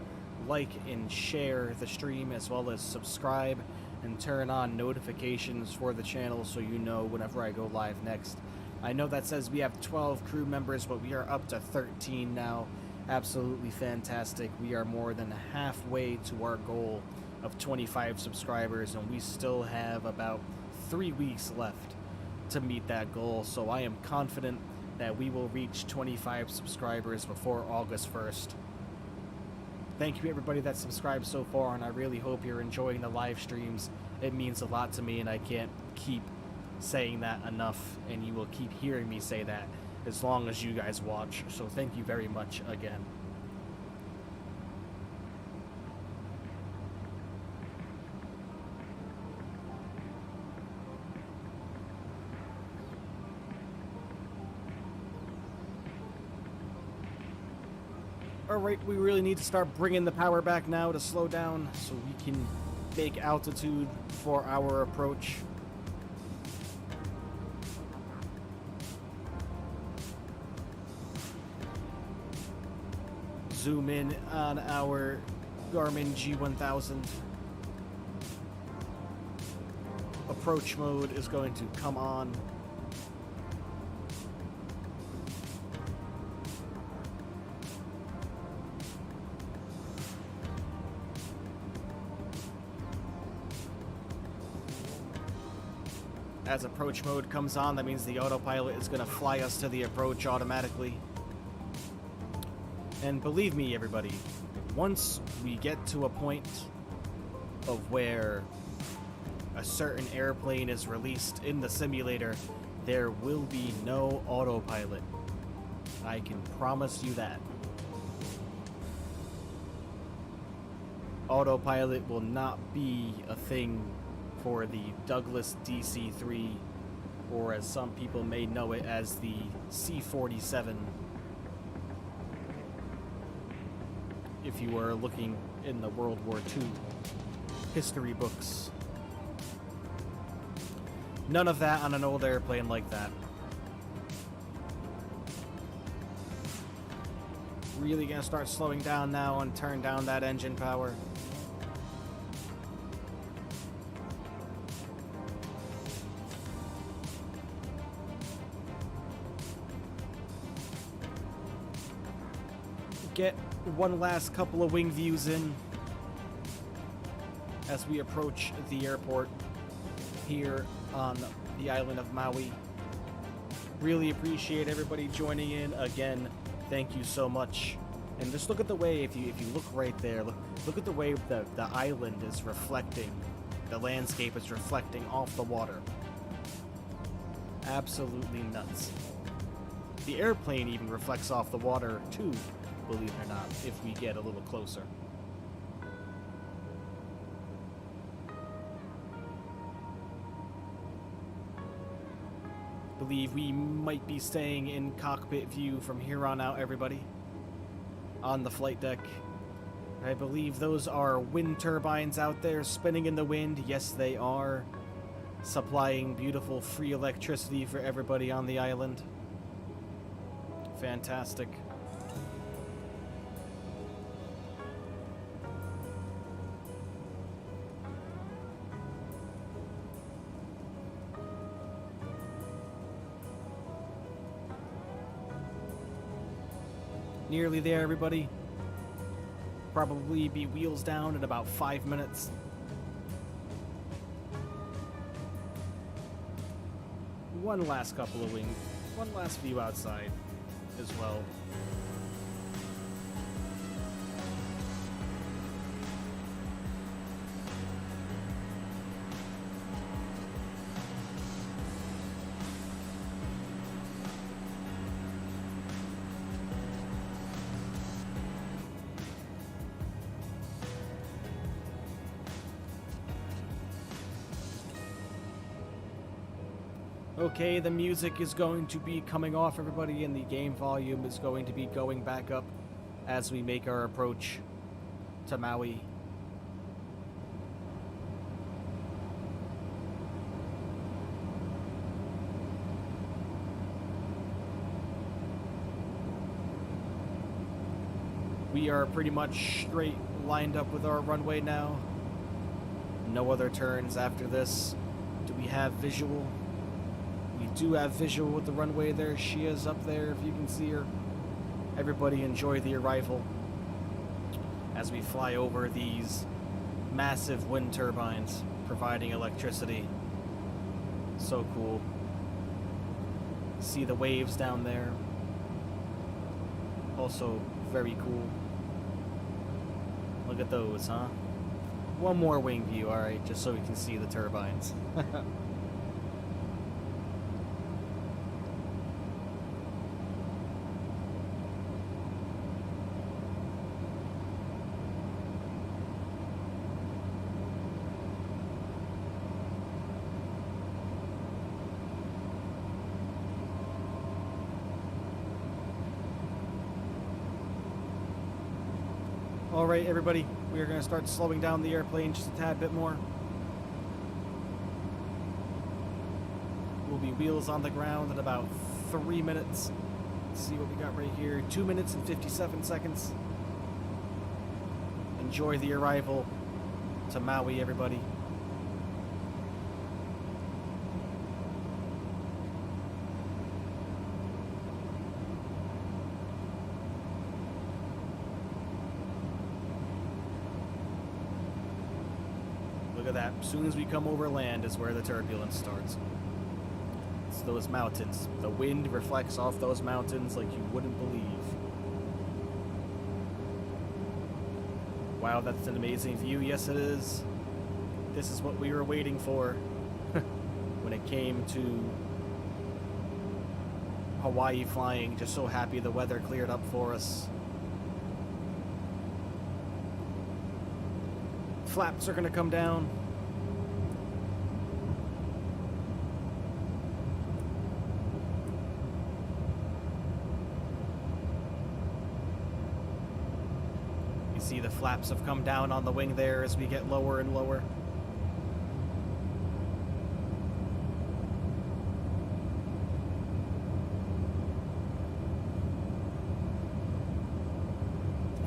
[SPEAKER 1] like and share the stream, as well as subscribe and turn on notifications for the channel so you know whenever I go live next. I know that says we have 12 crew members, but we are up to 13 now. Absolutely fantastic. We are more than halfway to our goal of 25 subscribers, and we still have about 3 weeks left to meet that goal, so I am confident that we will reach 25 subscribers before August 1st. Thank you everybody that subscribed so far, and I really hope you're enjoying the live streams. It means a lot to me, and I can't keep saying that enough, and you will keep hearing me say that as long as you guys watch, so thank you very much again. Alright, we really need to start bringing the power back now to slow down so we can make altitude for our approach. Zoom in on our Garmin G1000. Approach mode is going to come on. As approach mode comes on, that means the autopilot is going to fly us to the approach automatically. And believe me, everybody, once we get to a point of where a certain airplane is released in the simulator, there will be no autopilot. I can promise you that. Autopilot will not be a thing for the Douglas DC-3, or as some people may know it as the C-47. If you were looking in the World War II history books. None of that on an old airplane like that. Really gonna start slowing down now and turn down that engine power. Get one last couple of wing views in as we approach the airport here on the island of Maui. Really appreciate everybody joining in again. Thank you so much. And just look at the way, if you look right there, look at the way the island is reflecting, the landscape is reflecting off the water. Absolutely nuts. The airplane even reflects off the water too, believe it or not, if we get a little closer. Believe we might be staying in cockpit view from here on out, everybody. On the flight deck. I believe those are wind turbines out there spinning in the wind. Yes, they are. Supplying beautiful free electricity for everybody on the island. Fantastic. Nearly there, everybody. Probably be wheels down in about 5 minutes. one last couple of wings, one last view outside as well. Okay, the music is going to be coming off, everybody, and the game volume is going to be going back up as we make our approach to Maui. We are pretty much straight lined up with our runway now. No other turns after this. Do we have visual? We do have visual with the runway there. She is up there, if you can see her. Everybody enjoy the arrival as we fly over these massive wind turbines providing electricity. So cool. See the waves down there. Also very cool. Look at those, huh? One more wing view, alright, just so we can see the turbines. Alright, everybody, we are going to start slowing down the airplane just a tad bit more. We'll be wheels on the ground in about 3 minutes. Let's see what we got right here. 2 minutes and 57 seconds. Enjoy the arrival to Maui, everybody. Look at that. As soon as we come over land is where the turbulence starts. It's those mountains. The wind reflects off those mountains like you wouldn't believe. Wow, that's an amazing view. Yes, it is. This is what we were waiting for when it came to Hawaii flying. Just so happy the weather cleared up for us. Flaps are going to come down. You see the flaps have come down on the wing there as we get lower and lower.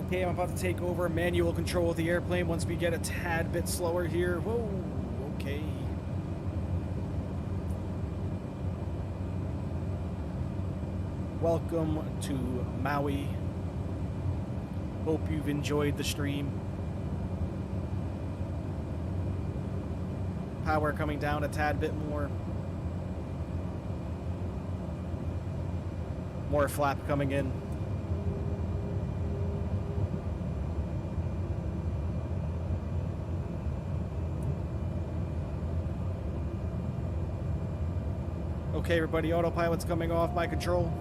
[SPEAKER 1] Okay, I'm about to take over manual control of the airplane once we get a tad bit slower here. Whoa, okay. Welcome to Maui. Hope you've enjoyed the stream. Power coming down a tad bit more. More flap coming in. Okay, everybody, autopilot's coming off my control.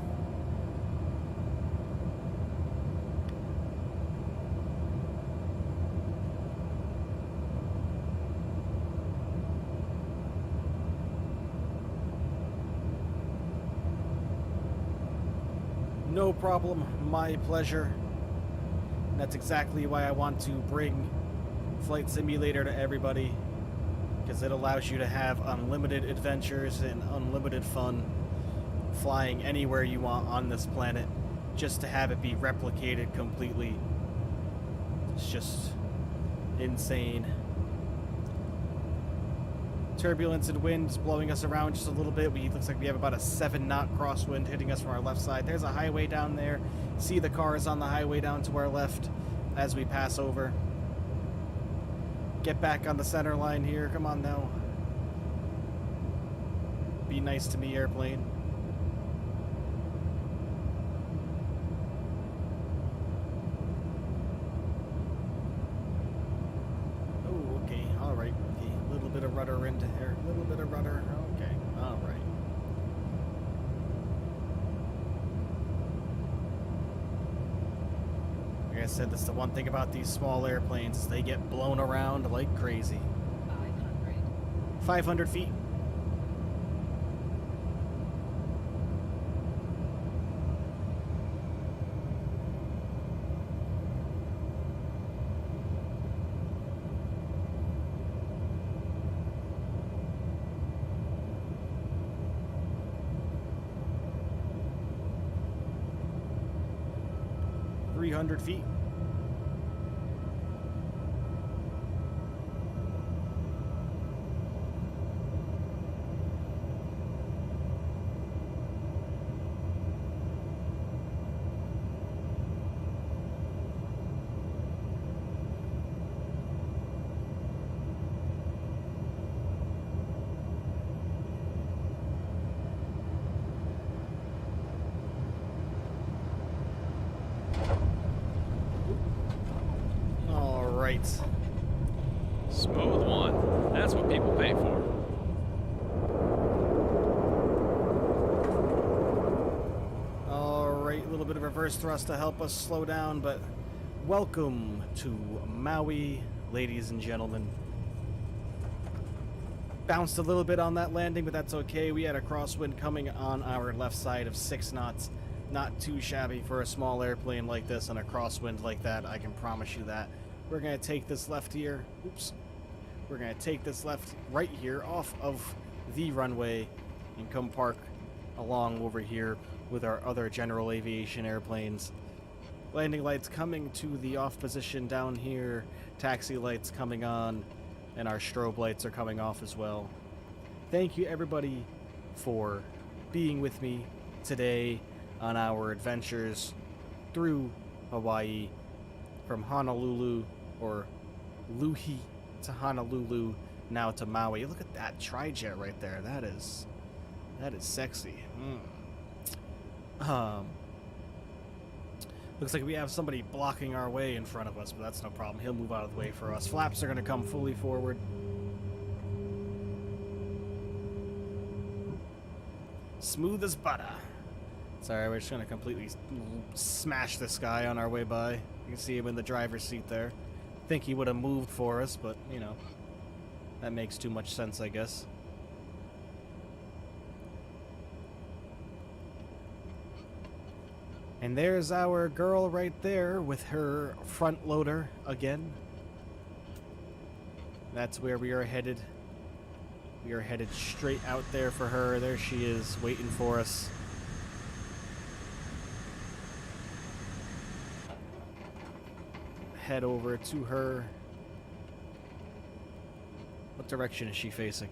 [SPEAKER 1] No problem, my pleasure. That's exactly why I want to bring Flight Simulator to everybody, because it allows you to have unlimited adventures and unlimited fun flying anywhere you want on this planet, just to have it be replicated completely. It's just insane. Turbulence and wind is blowing us around just a little bit. Looks like we have about a 7-knot crosswind hitting us from our left side. There's a highway down there. See the cars on the highway down to our left as we pass over. Get back on the center line here. Come on now. Be nice to me, airplane. Oh, okay, alright. Okay, a little bit of rudder into there. A little bit of rudder. Okay, alright. Like I said, that's the one thing about these small airplanes is they get blown around like crazy.
[SPEAKER 2] 500.
[SPEAKER 1] 500 feet. $300 feet. All right.
[SPEAKER 3] Smooth one. That's what people pay for.
[SPEAKER 1] All right, a little bit of reverse thrust to help us slow down, but welcome to Maui, ladies and gentlemen. Bounced a little bit on that landing, but that's okay. We had a crosswind coming on our left side of 6 knots. Not too shabby for a small airplane like this and a crosswind like that, I can promise you that. We're going to take this left here. Oops. We're going to take this left right here off of the runway and come park along over here with our other general aviation airplanes. Landing lights coming to the off position down here. Taxi lights coming on. And our strobe lights are coming off as well. Thank you everybody for being with me today on our adventures through Hawaii from Honolulu, or Lihue to Honolulu, now to Maui. Look at that tri-jet right there. That is sexy. Looks like we have somebody blocking our way in front of us, but that's no problem. He'll move out of the way for us. Flaps are going to come fully forward. Smooth as butter. Sorry, we're just going to completely smash this guy on our way by. You can see him in the driver's seat there. Think he would have moved for us, but, you know, that makes too much sense, I guess. And there's our girl right there with her front loader again. That's where we are headed. We are headed straight out there for her. There she is, waiting for us. Head over to her. What direction is she facing?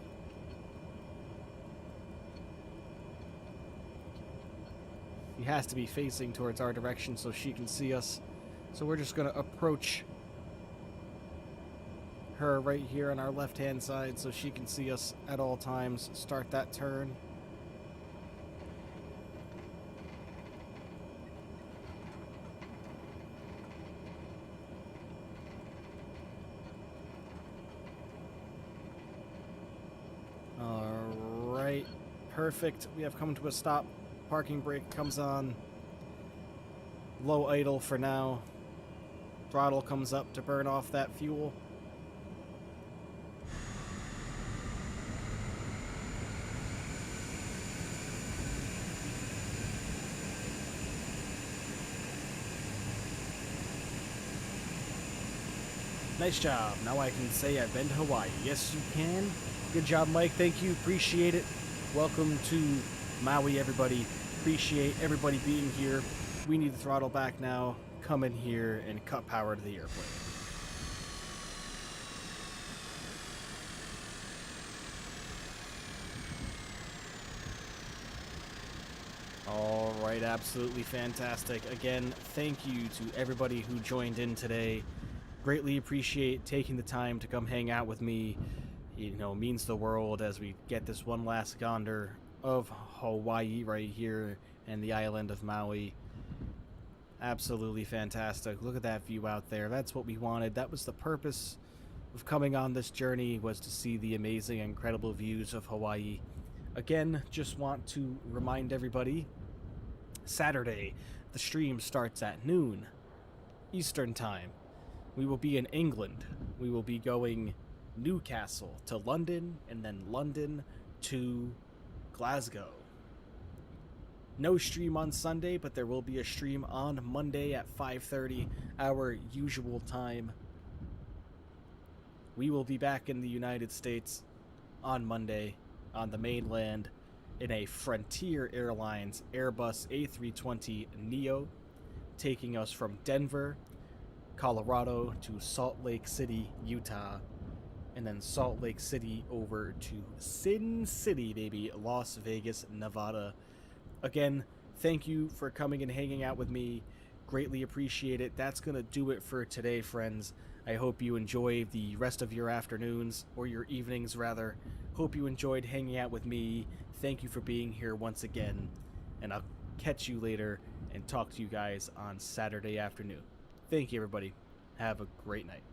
[SPEAKER 1] He has to be facing towards our direction so she can see us. So we're just going to approach her right here on our left-hand side so she can see us at all times. Start that turn. All right. Perfect. We have come to a stop. Parking brake comes on. Low idle for now. Throttle comes up to burn off that fuel. Nice job. Now I can say I've been to Hawaii. Yes, you can. Good job, Mike. Thank you. Appreciate it. Welcome to Maui, everybody. Appreciate everybody being here. We need the throttle back now. Come in here and cut power to the airplane. All right, absolutely fantastic. Again, thank you to everybody who joined in today. Greatly appreciate taking the time to come hang out with me. You know, means the world as we get this one last gander of Hawaii right here and the island of Maui. Absolutely fantastic. Look at that view out there. That's what we wanted. That was the purpose of coming on this journey, was to see the amazing, incredible views of Hawaii. Again, just want to remind everybody, Saturday, the stream starts at noon Eastern Time. We will be in England. We will be going Newcastle to London, and then London to Glasgow. No stream on Sunday, but there will be a stream on Monday at 5:30, our usual time. We will be back in the United States on Monday on the mainland in a Frontier Airlines Airbus A320neo, taking us from Denver, Colorado to Salt Lake City, Utah, and then Salt Lake City over to Sin City, baby, Las Vegas, Nevada. Again, thank you for coming and hanging out with me. Greatly appreciate it. That's going to do it for today, friends. I hope you enjoy the rest of your afternoons, or your evenings, rather. Hope you enjoyed hanging out with me. Thank you for being here once again. And I'll catch you later and talk to you guys on Saturday afternoon. Thank you, everybody. Have a great night.